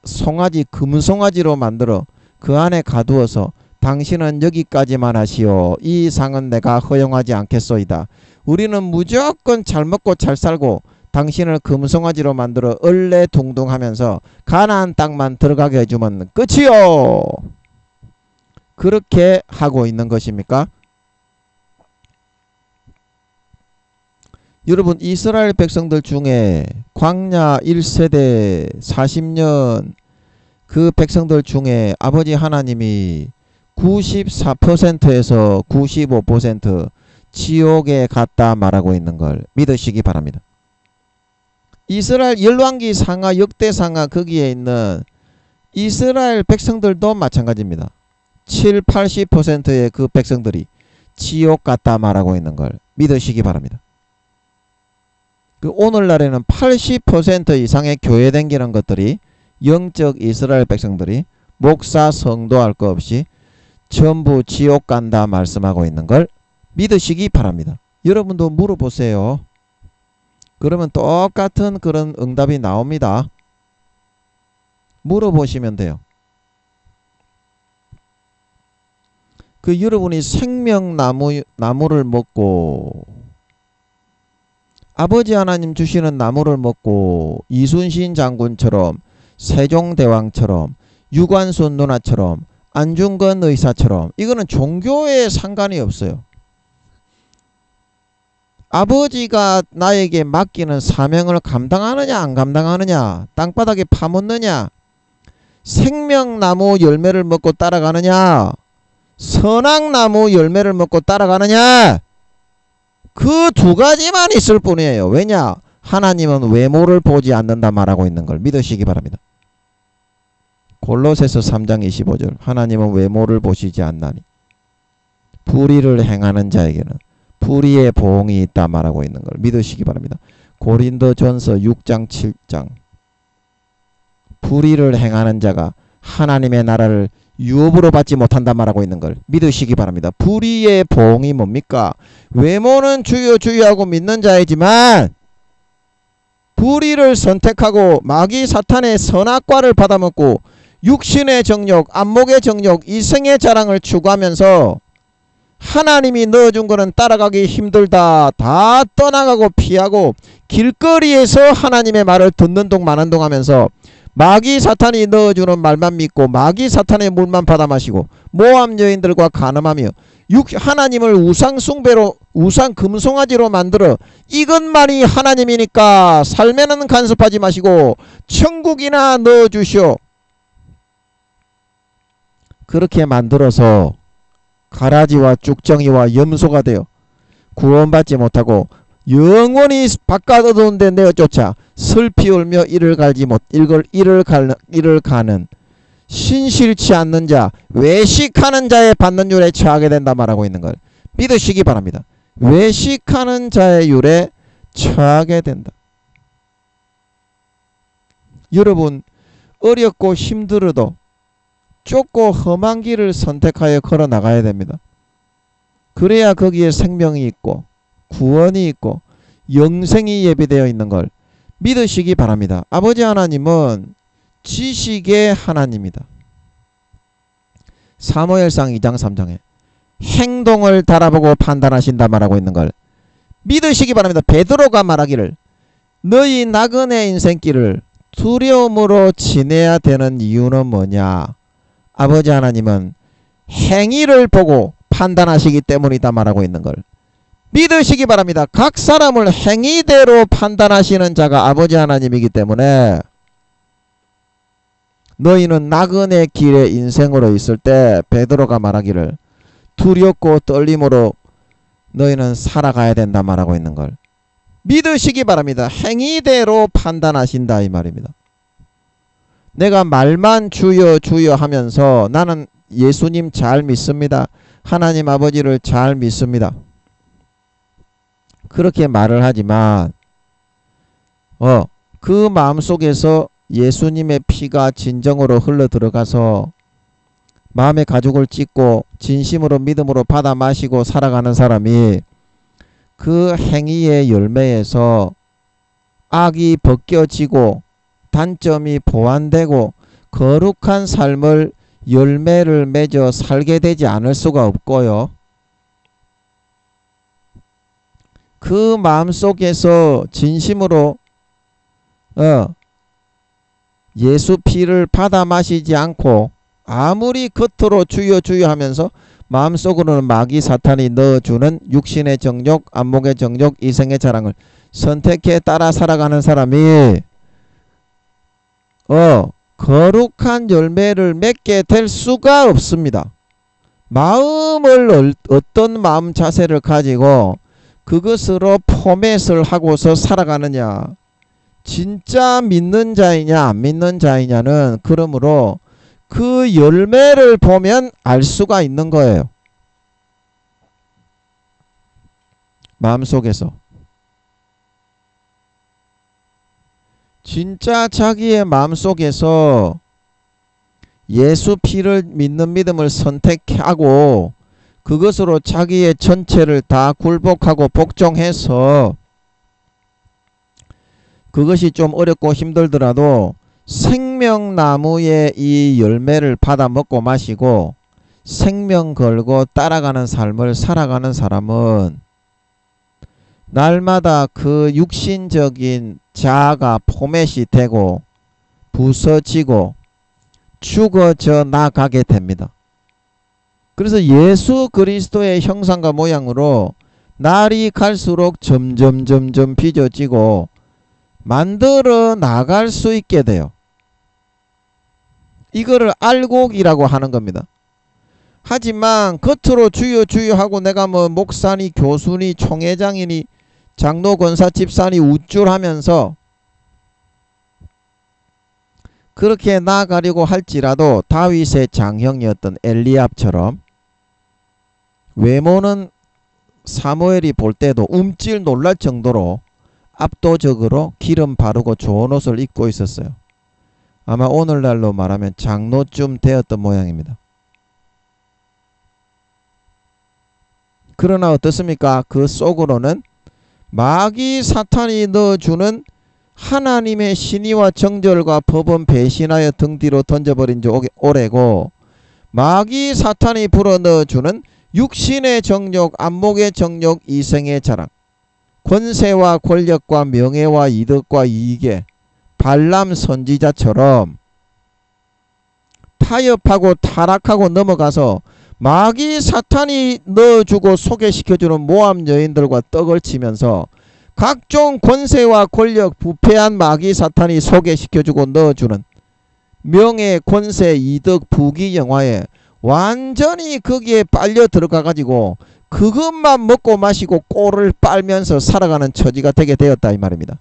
송아지 금송아지로 만들어 그 안에 가두어서 당신은 여기까지만 하시오. 이 상은 내가 허용하지 않겠소이다. 우리는 무조건 잘 먹고 잘 살고 당신을 금송아지로 만들어 얼레동동하면서 가나안 땅만 들어가게 해주면 끝이요. 그렇게 하고 있는 것입니까? 여러분 이스라엘 백성들 중에 광야 1세대 40년 그 백성들 중에 아버지 하나님이 94%에서 95% 지옥에 갔다 말하고 있는 걸 믿으시기 바랍니다. 이스라엘 열왕기 상하 역대상하 거기에 있는 이스라엘 백성들도 마찬가지입니다. 70-80%의 그 백성들이 지옥 갔다 말하고 있는 걸 믿으시기 바랍니다. 그 오늘날에는 80% 이상의 교회 댕기는 것들이 영적 이스라엘 백성들이 목사 성도 할 것 없이 전부 지옥 간다 말씀하고 있는 걸 믿으시기 바랍니다. 여러분도 물어보세요. 그러면 똑같은 그런 응답이 나옵니다. 물어보시면 돼요. 여러분이 생명나무를 먹고 아버지 하나님 주시는 나무를 먹고 이순신 장군처럼 세종대왕처럼 유관순 누나처럼 안중근 의사처럼 이거는 종교에 상관이 없어요. 아버지가 나에게 맡기는 사명을 감당하느냐 안 감당하느냐, 땅바닥에 파묻느냐, 생명나무 열매를 먹고 따라가느냐, 선악나무 열매를 먹고 따라가느냐, 그 두 가지만 있을 뿐이에요. 왜냐? 하나님은 외모를 보지 않는다 말하고 있는 걸 믿으시기 바랍니다. 골로새서 3장 25절 하나님은 외모를 보시지 않나니 불의를 행하는 자에게는 불의의 보응이 있다 말하고 있는 걸 믿으시기 바랍니다. 고린도전서 6장 7장 불의를 행하는 자가 하나님의 나라를 유업으로 받지 못한다 말하고 있는 걸 믿으시기 바랍니다. 불의의 보응이 뭡니까? 외모는 주여 주여 하고 믿는 자이지만 불의를 선택하고 마귀 사탄의 선악과를 받아먹고 육신의 정욕, 안목의 정욕, 이생의 자랑을 추구하면서 하나님이 넣어준 거는 따라가기 힘들다. 다 떠나가고 피하고 길거리에서 하나님의 말을 듣는 동 마는 동 하면서 마귀 사탄이 넣어주는 말만 믿고 마귀 사탄의 물만 받아 마시고 모함 여인들과 간음하며 하나님을 우상 숭배로 우상 금송아지로 만들어 이것만이 하나님이니까 삶에는 간섭하지 마시고 천국이나 넣어주시오. 그렇게 만들어서 가라지와 쭉정이와 염소가 되어 구원받지 못하고 영원히 바깥 어두운 데 내어쫓아 슬피 울며 이를 가는 신실치 않는 자, 외식하는 자의 받는 율에 처하게 된다 말하고 있는 걸 믿으시기 바랍니다. 외식하는 자의 율에 처하게 된다. 여러분 어렵고 힘들어도 좁고 험한 길을 선택하여 걸어 나가야 됩니다. 그래야 거기에 생명이 있고 구원이 있고 영생이 예비되어 있는 걸 믿으시기 바랍니다. 아버지 하나님은 지식의 하나님이다. 사무엘상 2장 3장에 행동을 달아보고 판단하신다 말하고 있는 걸 믿으시기 바랍니다. 베드로가 말하기를 너희 나그네 인생길을 두려움으로 지내야 되는 이유는 뭐냐? 아버지 하나님은 행위를 보고 판단하시기 때문이다 말하고 있는 걸 믿으시기 바랍니다. 각 사람을 행위대로 판단하시는 자가 아버지 하나님이기 때문에 너희는 나그네 길의 인생으로 있을 때 베드로가 말하기를 두렵고 떨림으로 너희는 살아가야 된다 말하고 있는 걸 믿으시기 바랍니다. 행위대로 판단하신다 이 말입니다. 내가 말만 주여 주여 하면서 나는 예수님 잘 믿습니다. 하나님 아버지를 잘 믿습니다. 그렇게 말을 하지만 그 마음속에서 예수님의 피가 진정으로 흘러 들어가서 마음의 가죽을 찢고 진심으로 믿음으로 받아 마시고 살아가는 사람이 그 행위의 열매에서 악이 벗겨지고 단점이 보완되고 거룩한 삶을 열매를 맺어 살게 되지 않을 수가 없고요. 그 마음속에서 진심으로 예수 피를 받아 마시지 않고 아무리 겉으로 주여 주여 하면서 마음속으로는 마귀 사탄이 넣어주는 육신의 정욕, 안목의 정욕, 이생의 자랑을 선택해 따라 살아가는 사람이 거룩한 열매를 맺게 될 수가 없습니다. 마음을 어떤 마음 자세를 가지고 그것으로 포맷을 하고서 살아가느냐, 진짜 믿는 자이냐 안 믿는 자이냐는 그러므로 그 열매를 보면 알 수가 있는 거예요. 마음속에서 진짜 자기의 마음속에서 예수 피를 믿는 믿음을 선택하고 그것으로 자기의 전체를 다 굴복하고 복종해서 그것이 좀 어렵고 힘들더라도 생명나무의 이 열매를 받아 먹고 마시고 생명 걸고 따라가는 삶을 살아가는 사람은 날마다 그 육신적인 자아가 포맷이 되고 부서지고 죽어져 나가게 됩니다. 그래서 예수 그리스도의 형상과 모양으로 날이 갈수록 점점 빚어지고 만들어 나갈 수 있게 돼요. 이거를 알곡이라고 하는 겁니다. 하지만 겉으로 주여 주여 하고 내가 뭐 목사니 교수니 총회장이니 장로 권사 집사니 우쭐하면서 그렇게 나아가려고 할지라도 다윗의 장형이었던 엘리압처럼 외모는 사무엘이 볼 때도 움찔 놀랄 정도로 압도적으로 기름 바르고 좋은 옷을 입고 있었어요. 아마 오늘날로 말하면 장로쯤 되었던 모양입니다. 그러나 어떻습니까? 그 속으로는 마귀 사탄이 넣어주는 하나님의 신의와 정절과 법은 배신하여 등 뒤로 던져버린 지 오래고 마귀 사탄이 불어넣어주는 육신의 정욕, 안목의 정욕, 이생의 자랑, 권세와 권력과 명예와 이득과 이익에 발람 선지자처럼 타협하고 타락하고 넘어가서 마귀 사탄이 넣어주고 소개시켜주는 모함 여인들과 떡을 치면서 각종 권세와 권력, 부패한 마귀 사탄이 소개시켜주고 넣어주는 명예, 권세, 이득, 부귀, 영화에 완전히 거기에 빨려 들어가 가지고 그것만 먹고 마시고 꼴을 빨면서 살아가는 처지가 되게 되었다 이 말입니다.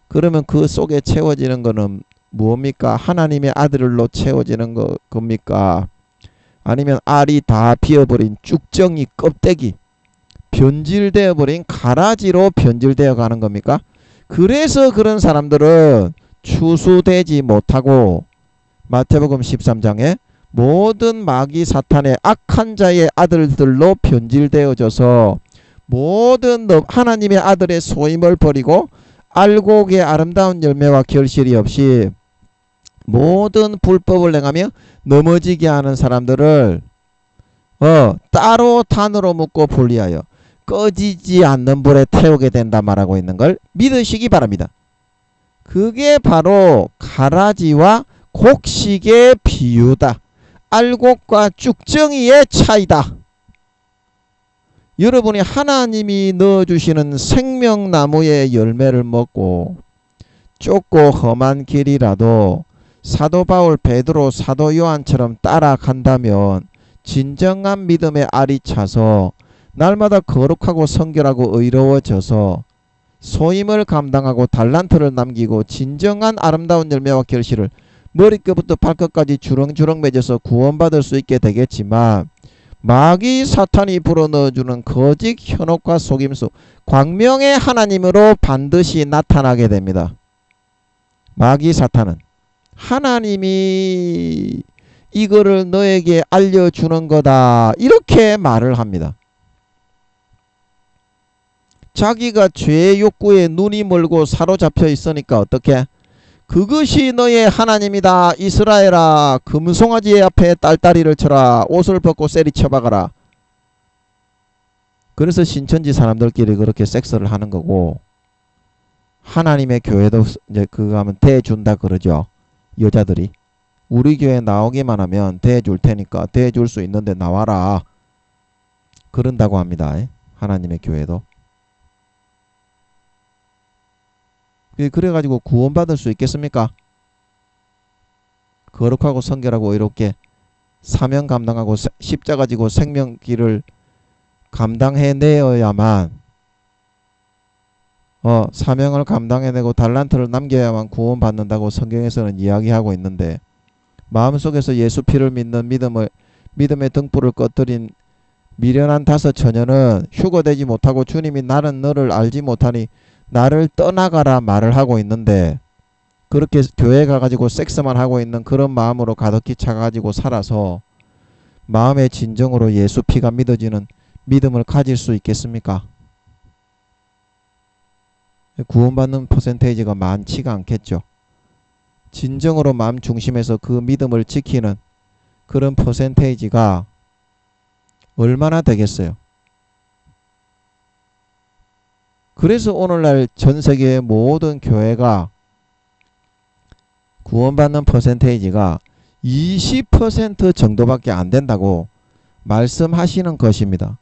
그러면 그 속에 채워지는 것은 무엇입니까? 하나님의 아들로 채워지는 겁니까? 아니면 알이 다 비어버린 쭉정이 껍데기, 변질되어 버린 가라지로 변질되어 가는 겁니까? 그래서 그런 사람들은 추수되지 못하고 마태복음 13장에 모든 마귀 사탄의 악한 자의 아들들로 변질되어져서 모든 하나님의 아들의 소임을 버리고 알곡의 아름다운 열매와 결실이 없이 모든 불법을 행하며 넘어지게 하는 사람들을 따로 단으로 묶고 분리하여 꺼지지 않는 불에 태우게 된다 말하고 있는 걸 믿으시기 바랍니다. 그게 바로 가라지와 곡식의 비유다. 알곡과 쭉정이의 차이다. 여러분이 하나님이 넣어주시는 생명나무의 열매를 먹고 좁고 험한 길이라도 사도 바울, 베드로, 사도 요한처럼 따라간다면 진정한 믿음의 알이 차서 날마다 거룩하고 성결하고 의로워져서 소임을 감당하고 달란트를 남기고 진정한 아름다운 열매와 결실을 머리끝부터 발끝까지 주렁주렁 맺어서 구원받을 수 있게 되겠지만 마귀 사탄이 불어넣어주는 거짓 현혹과 속임수, 광명의 하나님으로 반드시 나타나게 됩니다. 마귀 사탄은 하나님이 이거를 너에게 알려주는 거다 이렇게 말을 합니다. 자기가 죄의 욕구에 눈이 멀고 사로잡혀 있으니까 어떻게? 그것이 너의 하나님이다. 이스라엘아, 금송아지 앞에 딸다리를 쳐라. 옷을 벗고 세리 쳐박아라. 그래서 신천지 사람들끼리 그렇게 섹스를 하는 거고, 하나님의 교회도 이제 그거 하면 대준다 그러죠. 여자들이 우리 교회 나오기만 하면 대줄 테니까 대줄 수 있는데 나와라 그런다고 합니다. 하나님의 교회도. 그래가지고 구원받을 수 있겠습니까? 거룩하고 성결하고 의롭게 사명 감당하고 십자가 지고 생명길을 감당해내어야만 사명을 감당해내고 달란트를 남겨야만 구원받는다고 성경에서는 이야기하고 있는데 마음속에서 예수 피를 믿는 믿음의 등불을 꺼뜨린 미련한 다섯 처녀는 휴거되지 못하고 주님이 나는 너를 알지 못하니 나를 떠나가라 말을 하고 있는데 그렇게 교회 가가지고 섹스만 하고 있는 그런 마음으로 가득히 차가지고 살아서 마음의 진정으로 예수 피가 믿어지는 믿음을 가질 수 있겠습니까? 구원받는 퍼센테이지가 많지가 않겠죠. 진정으로 마음 중심에서 그 믿음을 지키는 그런 퍼센테이지가 얼마나 되겠어요. 그래서 오늘날 전 세계의 모든 교회가 구원받는 퍼센테이지가 20% 정도밖에 안 된다고 말씀하시는 것입니다.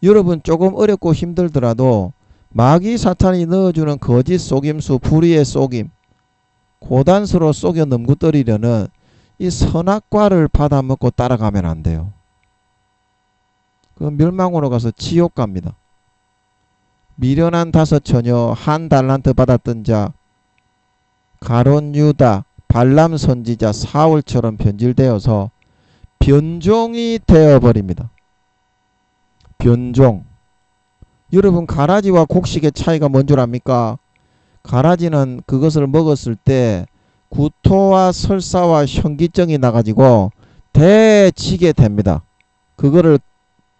여러분 조금 어렵고 힘들더라도 마귀 사탄이 넣어주는 거짓 속임수, 불의의 속임, 고단수로 속여 넘구떨이려는 이 선악과를 받아먹고 따라가면 안 돼요. 그 멸망으로 가서 지옥 갑니다. 미련한 5 처녀, 1 달란트 받았던 자, 가론 유다, 발람 선지자, 사울처럼 변질되어서 변종이 되어버립니다. 변종. 여러분 가라지와 곡식의 차이가 뭔 줄 압니까? 가라지는 그것을 먹었을 때 구토와 설사와 현기증이 나가지고 대치게 됩니다. 그거를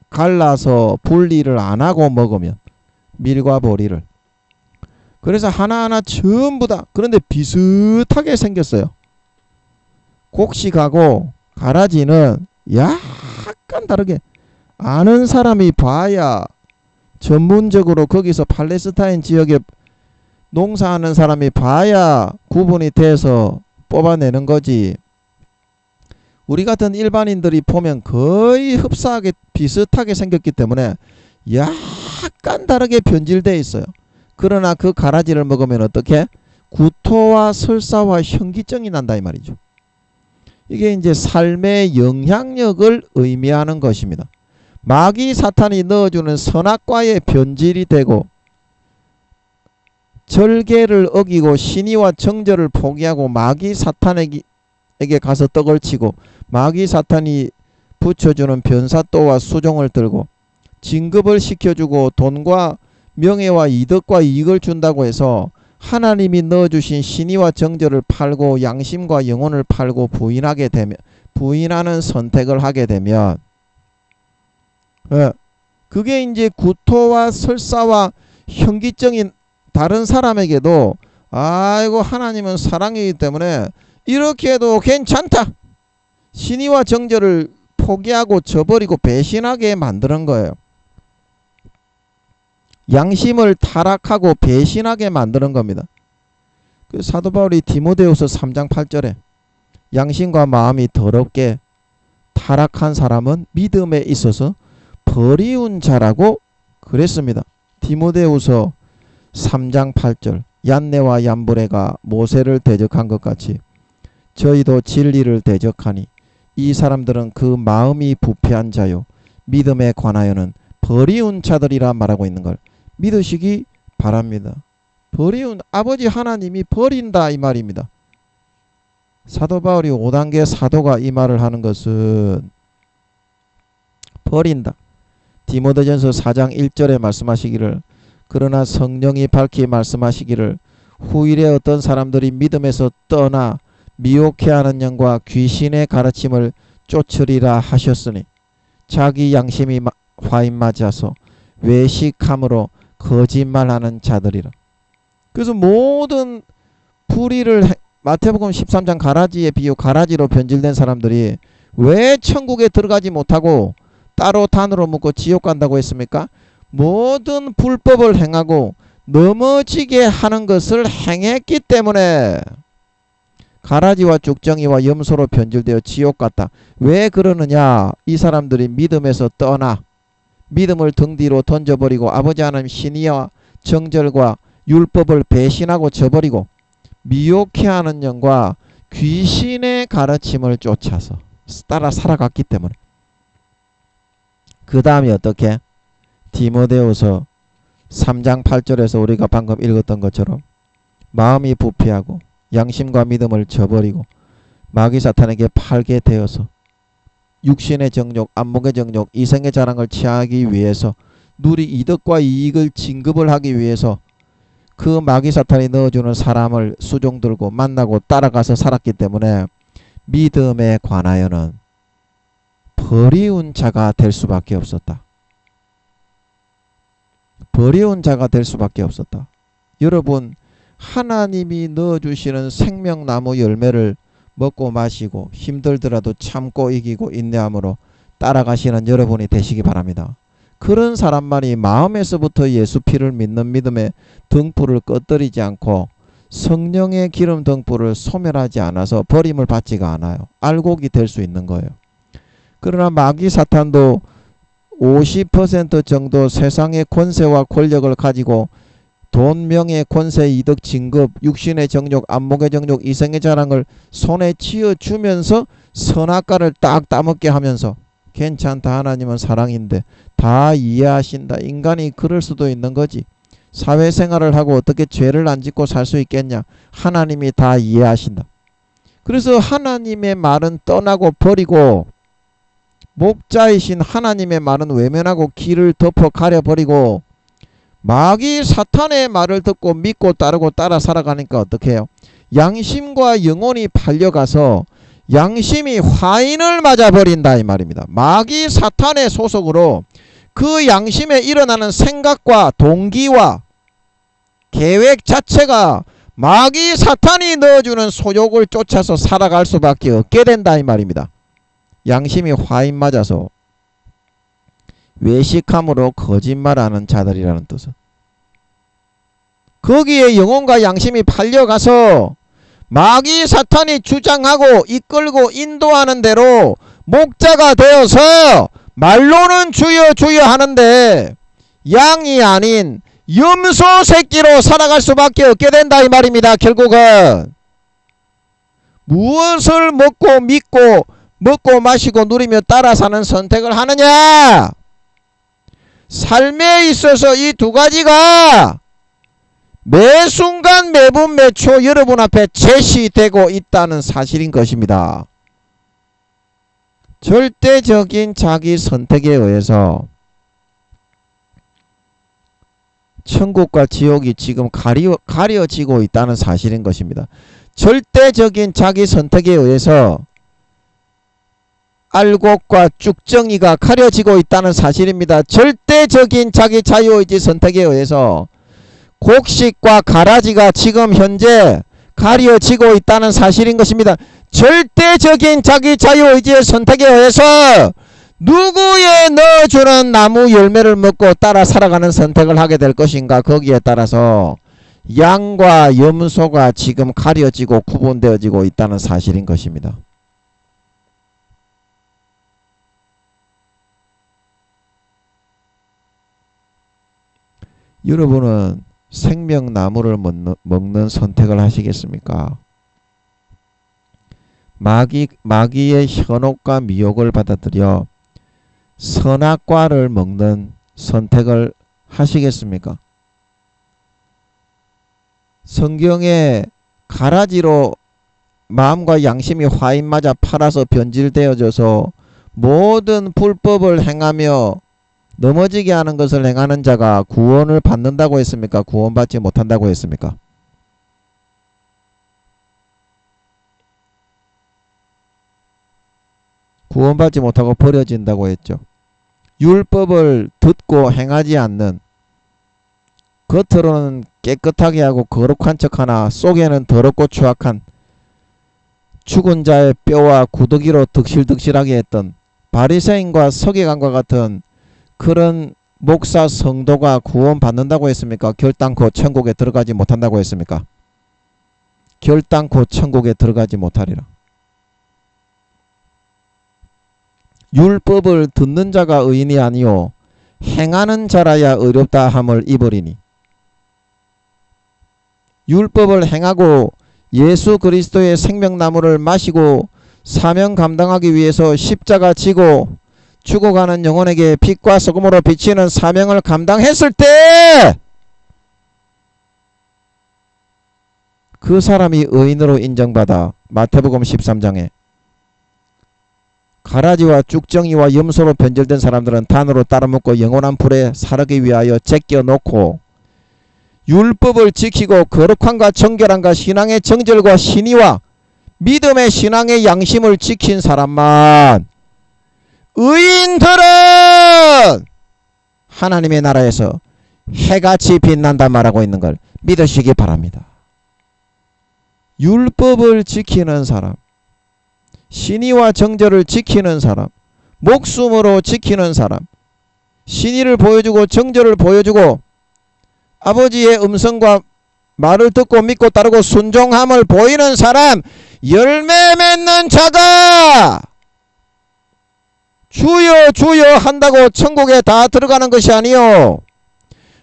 갈라서 분리를 안 하고 먹으면 밀과 보리를. 그래서 하나하나 전부 다 그런데 비슷하게 생겼어요. 곡식하고 가라지는 약간 다르게 아는 사람이 봐야 전문적으로 거기서 팔레스타인 지역에 농사하는 사람이 봐야 구분이 돼서 뽑아내는 거지. 우리 같은 일반인들이 보면 거의 흡사하게 비슷하게 생겼기 때문에 약간 다르게 변질되어 있어요. 그러나 그 가라지를 먹으면 어떻게? 구토와 설사와 현기증이 난다 이 말이죠. 이게 이제 삶의 영향력을 의미하는 것입니다. 마귀 사탄이 넣어주는 선악과의 변질이 되고 절개를 어기고 신의와 정절을 포기하고 마귀 사탄에게 가서 떡을 치고 마귀 사탄이 붙여주는 변사또와 수종을 들고 진급을 시켜주고 돈과 명예와 이득과 이익을 준다고 해서 하나님이 넣어주신 신의와 정절을 팔고 양심과 영혼을 팔고 부인하는 선택을 하게 되면 그게 이제 구토와 설사와 현기증인 다른 사람에게도 아이고 하나님은 사랑이기 때문에 이렇게 해도 괜찮다. 신의와 정절을 포기하고 저버리고 배신하게 만드는 거예요. 양심을 타락하고 배신하게 만드는 겁니다. 그 사도 바울이 디모데후서 3장 8절에 양심과 마음이 더럽게 타락한 사람은 믿음에 있어서 버리운 자라고 그랬습니다. 디모데후서 3장 8절 얀네와 얀브레가 모세를 대적한 것 같이 저희도 진리를 대적하니 이 사람들은 그 마음이 부패한 자요 믿음에 관하여는 버리운 자들이라 말하고 있는 걸 믿으시기 바랍니다. 버리운 아버지 하나님이 버린다 이 말입니다. 사도 바울이 5단계 사도가 이 말을 하는 것은 버린다. 디모데전서 4장 1절에 말씀하시기를 그러나 성령이 밝히 말씀하시기를 후일에 어떤 사람들이 믿음에서 떠나 미혹해하는 영과 귀신의 가르침을 쫓으리라 하셨으니 자기 양심이 화인맞아서 외식함으로 거짓말하는 자들이라. 그래서 모든 불의를 마태복음 13장 가라지의 비유 가라지로 변질된 사람들이 왜 천국에 들어가지 못하고 따로 단으로 묶고 지옥 간다고 했습니까? 모든 불법을 행하고 넘어지게 하는 것을 행했기 때문에 가라지와 죽정이와 염소로 변질되어 지옥 갔다. 왜 그러느냐? 이 사람들이 믿음에서 떠나 믿음을 등 뒤로 던져버리고 아버지 하나님 신의와 정절과 율법을 배신하고 저버리고 미혹해하는 영과 귀신의 가르침을 쫓아서 따라 살아갔기 때문에 그 다음에 어떻게? 디모데후서 3장 8절에서 우리가 방금 읽었던 것처럼 마음이 부패하고 양심과 믿음을 저버리고 마귀 사탄에게 팔게 되어서 육신의 정욕, 안목의 정욕, 이생의 자랑을 취하기 위해서 누리 이득과 이익을 진급을 하기 위해서 그 마귀 사탄이 넣어주는 사람을 수종들고 만나고 따라가서 살았기 때문에 믿음에 관하여는 버리운 자가 될 수밖에 없었다. 버리운 자가 될 수밖에 없었다. 여러분, 하나님이 넣어주시는 생명나무 열매를 먹고 마시고 힘들더라도 참고 이기고 인내함으로 따라가시는 여러분이 되시기 바랍니다. 그런 사람만이 마음에서부터 예수 피를 믿는 믿음의 등불을 꺼뜨리지 않고 성령의 기름 등불을 소멸하지 않아서 버림을 받지가 않아요. 알곡이 될 수 있는 거예요. 그러나 마귀 사탄도 50% 정도 세상의 권세와 권력을 가지고 돈, 명예, 권세, 이득, 진급, 육신의 정욕, 안목의 정욕, 이성의 자랑을 손에 쥐어주면서 선악과를 딱 따먹게 하면서 괜찮다, 하나님은 사랑인데 다 이해하신다. 인간이 그럴 수도 있는 거지. 사회생활을 하고 어떻게 죄를 안 짓고 살 수 있겠냐. 하나님이 다 이해하신다. 그래서 하나님의 말은 떠나고 버리고 목자이신 하나님의 말은 외면하고 길을 덮어 가려버리고 마귀 사탄의 말을 듣고 믿고 따르고 따라 살아가니까 어떻게 해요? 양심과 영혼이 팔려가서 양심이 화인을 맞아버린다 이 말입니다. 마귀 사탄의 소속으로 그 양심에 일어나는 생각과 동기와 계획 자체가 마귀 사탄이 넣어주는 소욕을 쫓아서 살아갈 수밖에 없게 된다 이 말입니다. 양심이 화인 맞아서 외식함으로 거짓말하는 자들이라는 뜻은, 거기에 영혼과 양심이 팔려가서 마귀 사탄이 주장하고 이끌고 인도하는 대로 목자가 되어서 말로는 주여 주여 하는데 양이 아닌 염소 새끼로 살아갈 수밖에 없게 된다 이 말입니다. 결국은 무엇을 먹고 믿고 먹고 마시고 누리며 따라 사는 선택을 하느냐. 삶에 있어서 이 두 가지가 매 순간 매분 매초 여러분 앞에 제시되고 있다는 사실인 것입니다. 절대적인 자기 선택에 의해서 천국과 지옥이 지금 가려지고 있다는 사실인 것입니다. 절대적인 자기 선택에 의해서 알곡과 쭉정이가 가려지고 있다는 사실입니다. 절대적인 자기 자유의지 선택에 의해서 곡식과 가라지가 지금 현재 가려지고 있다는 사실인 것입니다. 절대적인 자기 자유의지의 선택에 의해서 누구의 넣어주는 나무 열매를 먹고 따라 살아가는 선택을 하게 될 것인가. 거기에 따라서 양과 염소가 지금 가려지고 구분되어지고 있다는 사실인 것입니다. 여러분은 생명나무를 먹는 선택을 하시겠습니까? 마귀의 현혹과 미혹을 받아들여 선악과를 먹는 선택을 하시겠습니까? 성경에 가라지로 마음과 양심이 화인 맞아 팔아서 변질되어져서 모든 불법을 행하며 넘어지게 하는 것을 행하는 자가 구원을 받는다고 했습니까? 구원받지 못한다고 했습니까? 구원받지 못하고 버려진다고 했죠. 율법을 듣고 행하지 않는, 겉으로는 깨끗하게 하고 거룩한 척하나 속에는 더럽고 추악한, 죽은 자의 뼈와 구더기로 득실득실하게 했던 바리새인과 서기관과 같은 그런 목사 성도가 구원받는다고 했습니까? 결단코 천국에 들어가지 못한다고 했습니까? 결단코 천국에 들어가지 못하리라. 율법을 듣는 자가 의인이 아니요 행하는 자라야 의롭다 함을 입으리니. 율법을 행하고 예수 그리스도의 생명나무를 마시고 사명 감당하기 위해서 십자가 지고 죽어가는 영혼에게 빛과 소금으로 비치는 사명을 감당했을 때 그 사람이 의인으로 인정받아 마태복음 13장에 가라지와 쭉정이와 염소로 변질된 사람들은 단으로 따라먹고 영원한 불에 사르기 위하여 제껴놓고 율법을 지키고 거룩함과 정결함과 신앙의 정절과 신의와 믿음의 신앙의 양심을 지킨 사람만, 의인들은 하나님의 나라에서 해같이 빛난다 말하고 있는 걸 믿으시기 바랍니다. 율법을 지키는 사람, 신의와 정절을 지키는 사람, 목숨으로 지키는 사람, 신의를 보여주고 정절을 보여주고 아버지의 음성과 말을 듣고 믿고 따르고 순종함을 보이는 사람, 열매 맺는 자가 주여 주여 한다고 천국에 다 들어가는 것이 아니요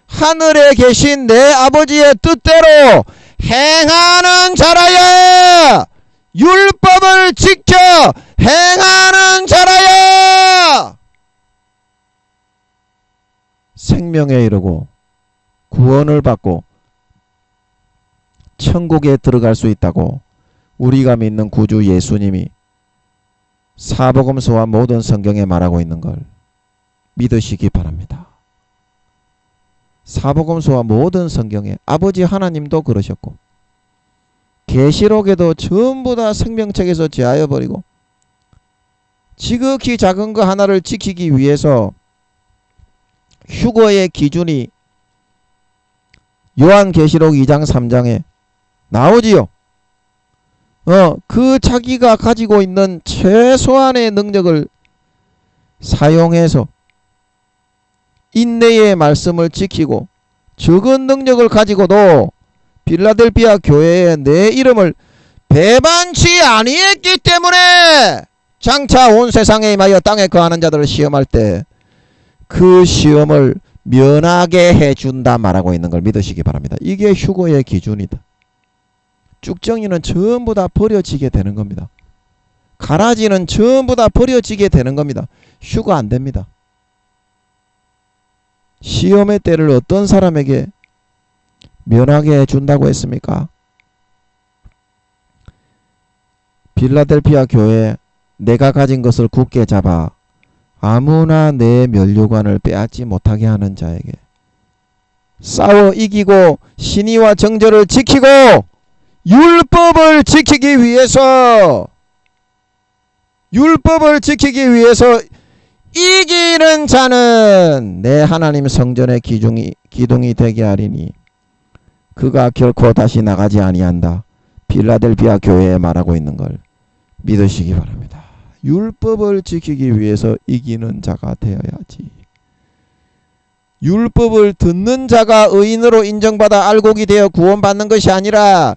하늘에 계신 내 아버지의 뜻대로 행하는 자라야, 율법을 지켜 행하는 자라야 생명에 이르고 구원을 받고 천국에 들어갈 수 있다고 우리가 믿는 구주 예수님이 사복음서와 모든 성경에 말하고 있는 걸 믿으시기 바랍니다. 사복음서와 모든 성경에 아버지 하나님도 그러셨고 계시록에도 전부 다 생명책에서 제하여 버리고 지극히 작은 거 하나를 지키기 위해서 휴거의 기준이 요한계시록 2장 3장에 나오지요. 그 자기가 가지고 있는 최소한의 능력을 사용해서 인내의 말씀을 지키고 적은 능력을 가지고도 빌라델피아 교회에 내 이름을 배반치 아니했기 때문에 장차 온 세상에 임하여 땅에 거하는 자들을 시험할 때 그 시험을 면하게 해준다 말하고 있는 걸 믿으시기 바랍니다. 이게 휴거의 기준이다. 쭉정이는 전부 다 버려지게 되는 겁니다. 가라지는 전부 다 버려지게 되는 겁니다. 휴거 안 됩니다. 시험의 때를 어떤 사람에게 면하게 해준다고 했습니까? 빌라델피아 교회 내가 가진 것을 굳게 잡아 아무나 내 면류관을 빼앗지 못하게 하는 자에게 싸워 이기고 신의와 정절을 지키고 율법을 지키기 위해서 이기는 자는 내 하나님 성전의 기둥이 되게 하리니 그가 결코 다시 나가지 아니한다. 빌라델피아 교회에 말하고 있는 걸 믿으시기 바랍니다. 율법을 지키기 위해서 이기는 자가 되어야지. 율법을 듣는 자가 의인으로 인정받아 알곡이 되어 구원받는 것이 아니라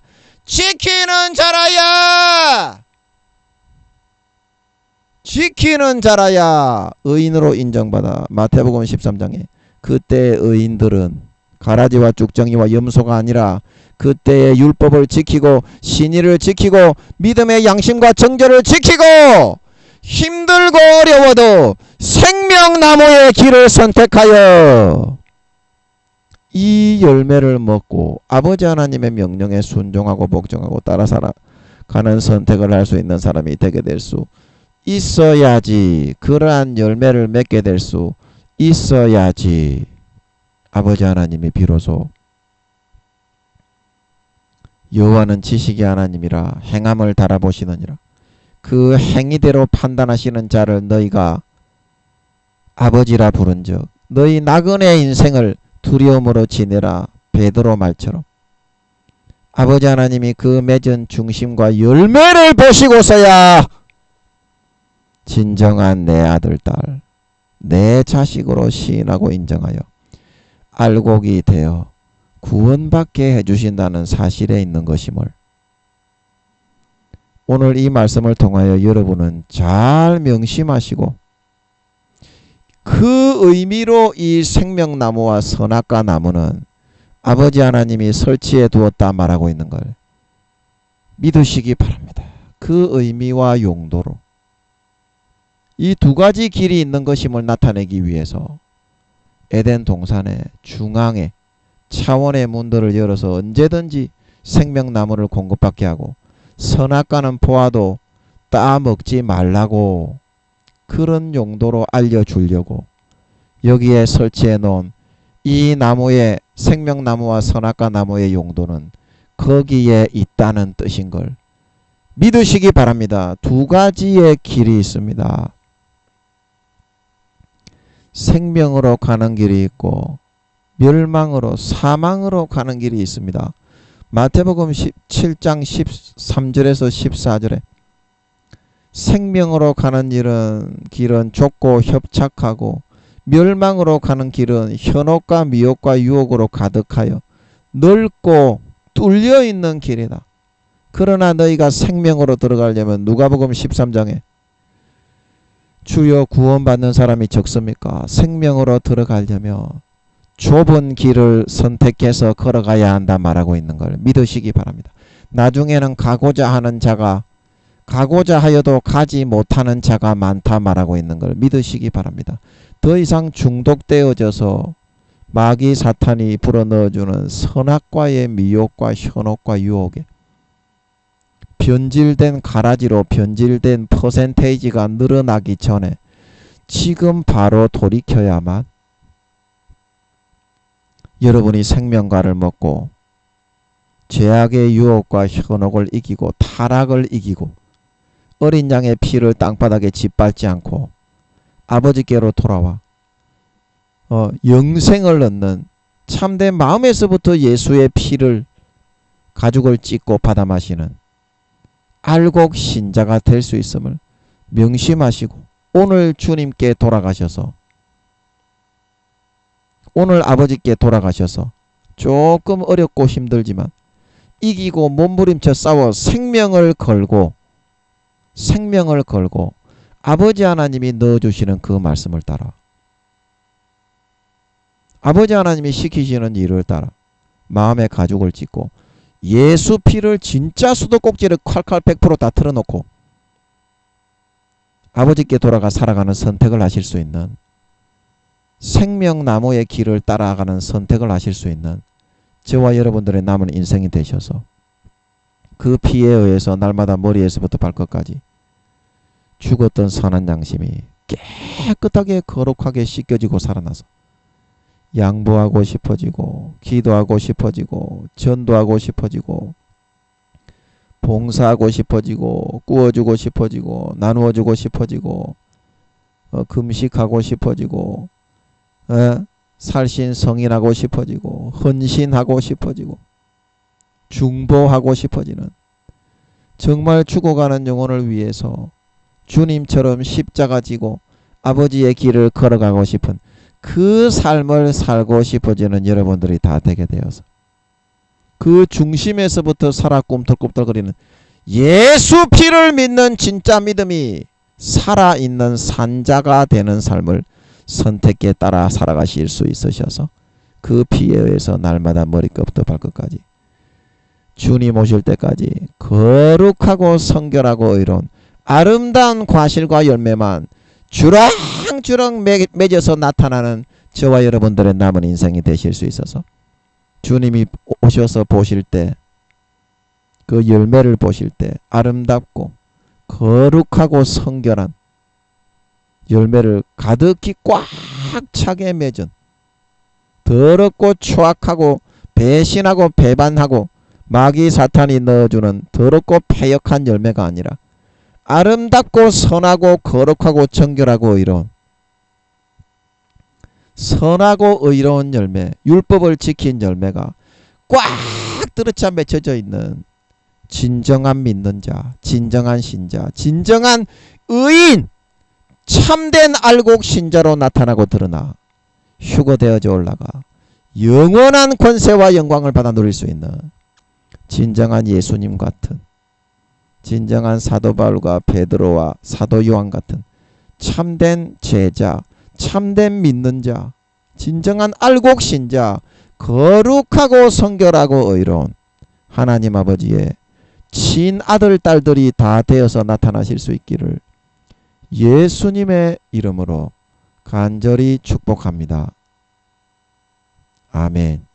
지키는 자라야 의인으로 인정받아. 마태복음 13장에 그때의 의인들은 가라지와 쭉정이와 염소가 아니라 그때의 율법을 지키고 신의를 지키고 믿음의 양심과 정절을 지키고 힘들고 어려워도 생명나무의 길을 선택하여 이 열매를 먹고 아버지 하나님의 명령에 순종하고 복종하고 따라 살아가는 선택을 할 수 있는 사람이 되게 될 수 있어야지. 그러한 열매를 맺게 될 수 있어야지 아버지 하나님이 비로소 여호와는 지식의 하나님이라 행함을 달아보시느니라. 그 행위대로 판단하시는 자를 너희가 아버지라 부른즉 너희 나그네 인생을 두려움으로 지내라. 베드로 말처럼 아버지 하나님이 그 맺은 중심과 열매를 보시고서야 진정한 내 아들 딸 내 자식으로 시인하고 인정하여 알곡이 되어 구원받게 해주신다는 사실에 있는 것임을 오늘 이 말씀을 통하여 여러분은 잘 명심하시고 그 의미로 이 생명나무와 선악과 나무는 아버지 하나님이 설치해 두었다 말하고 있는 걸 믿으시기 바랍니다. 그 의미와 용도로 이 두 가지 길이 있는 것임을 나타내기 위해서 에덴 동산의 중앙에 차원의 문들을 열어서 언제든지 생명나무를 공급받게 하고 선악과는 보아도 따먹지 말라고 그런 용도로 알려주려고 여기에 설치해 놓은 이 나무의 생명나무와 선악과 나무의 용도는 거기에 있다는 뜻인 걸 믿으시기 바랍니다. 두 가지의 길이 있습니다. 생명으로 가는 길이 있고 멸망으로 사망으로 가는 길이 있습니다. 마태복음 17장 13절에서 14절에 생명으로 가는 길은 좁고 협착하고 멸망으로 가는 길은 현혹과 미혹과 유혹으로 가득하여 넓고 뚫려 있는 길이다. 그러나 너희가 생명으로 들어가려면 누가복음 13장에 주여 구원받는 사람이 적습니까? 생명으로 들어가려면 좁은 길을 선택해서 걸어가야 한다 말하고 있는 걸 믿으시기 바랍니다. 나중에는 가고자 하는 자가 가고자 하여도 가지 못하는 자가 많다 말하고 있는 걸 믿으시기 바랍니다. 더 이상 중독되어져서 마귀 사탄이 불어넣어주는 선악과의 미혹과 현혹과 유혹에 변질된 가라지로 변질된 퍼센테이지가 늘어나기 전에 지금 바로 돌이켜야만 여러분이 생명과를 먹고 죄악의 유혹과 현혹을 이기고 타락을 이기고 어린 양의 피를 땅바닥에 짓밟지 않고 아버지께로 돌아와 영생을 얻는 참된 마음에서부터 예수의 피를 가죽을 찢고 받아 마시는 알곡 신자가 될 수 있음을 명심하시고 오늘 주님께 돌아가셔서 오늘 아버지께 돌아가셔서 조금 어렵고 힘들지만 이기고 몸부림쳐 싸워 생명을 걸고 아버지 하나님이 넣어주시는 그 말씀을 따라 아버지 하나님이 시키시는 일을 따라 마음의 가죽을 찢고 예수 피를 진짜 수도꼭지를 칼칼 100% 다 틀어놓고 아버지께 돌아가 살아가는 선택을 하실 수 있는 생명나무의 길을 따라가는 선택을 하실 수 있는 저와 여러분들의 남은 인생이 되셔서 그 피에 의해서 날마다 머리에서부터 발끝까지 죽었던 선한 양심이 깨끗하게 거룩하게 씻겨지고 살아나서 양보하고 싶어지고 기도하고 싶어지고 전도하고 싶어지고 봉사하고 싶어지고 구워주고 싶어지고 나누어주고 싶어지고 금식하고 싶어지고 살신성인하고 싶어지고 헌신하고 싶어지고 중보하고 싶어지는 정말 죽어가는 영혼을 위해서 주님처럼 십자가 지고 아버지의 길을 걸어가고 싶은 그 삶을 살고 싶어지는 여러분들이 다 되게 되어서 그 중심에서부터 살아 꿈틀꿈틀거리는 예수 피를 믿는 진짜 믿음이 살아있는 산자가 되는 삶을 선택에 따라 살아가실 수 있으셔서 그 피에 의해서 날마다 머리끝부터 발끝까지 주님 오실 때까지 거룩하고 성결하고 의로운 아름다운 과실과 열매만 주렁주렁 맺어서 나타나는 저와 여러분들의 남은 인생이 되실 수 있어서 주님이 오셔서 보실 때 그 열매를 보실 때 아름답고 거룩하고 성결한 열매를 가득히 꽉 차게 맺은 더럽고 추악하고 배신하고 배반하고 마귀 사탄이 넣어주는 더럽고 패역한 열매가 아니라 아름답고 선하고 거룩하고 정결하고 의로운 선하고 의로운 열매, 율법을 지킨 열매가 꽉 들어차 맺혀져 있는 진정한 믿는 자, 진정한 신자, 진정한 의인, 참된 알곡 신자로 나타나고 드러나 휴거되어져 올라가 영원한 권세와 영광을 받아 누릴 수 있는 진정한 예수님 같은 진정한 사도 바울과 베드로와 사도 요한 같은 참된 제자, 참된 믿는 자, 진정한 알곡 신자, 거룩하고 성결하고 의로운 하나님 아버지의 친아들 딸들이 다 되어서 나타나실 수 있기를 예수님의 이름으로 간절히 축복합니다. 아멘.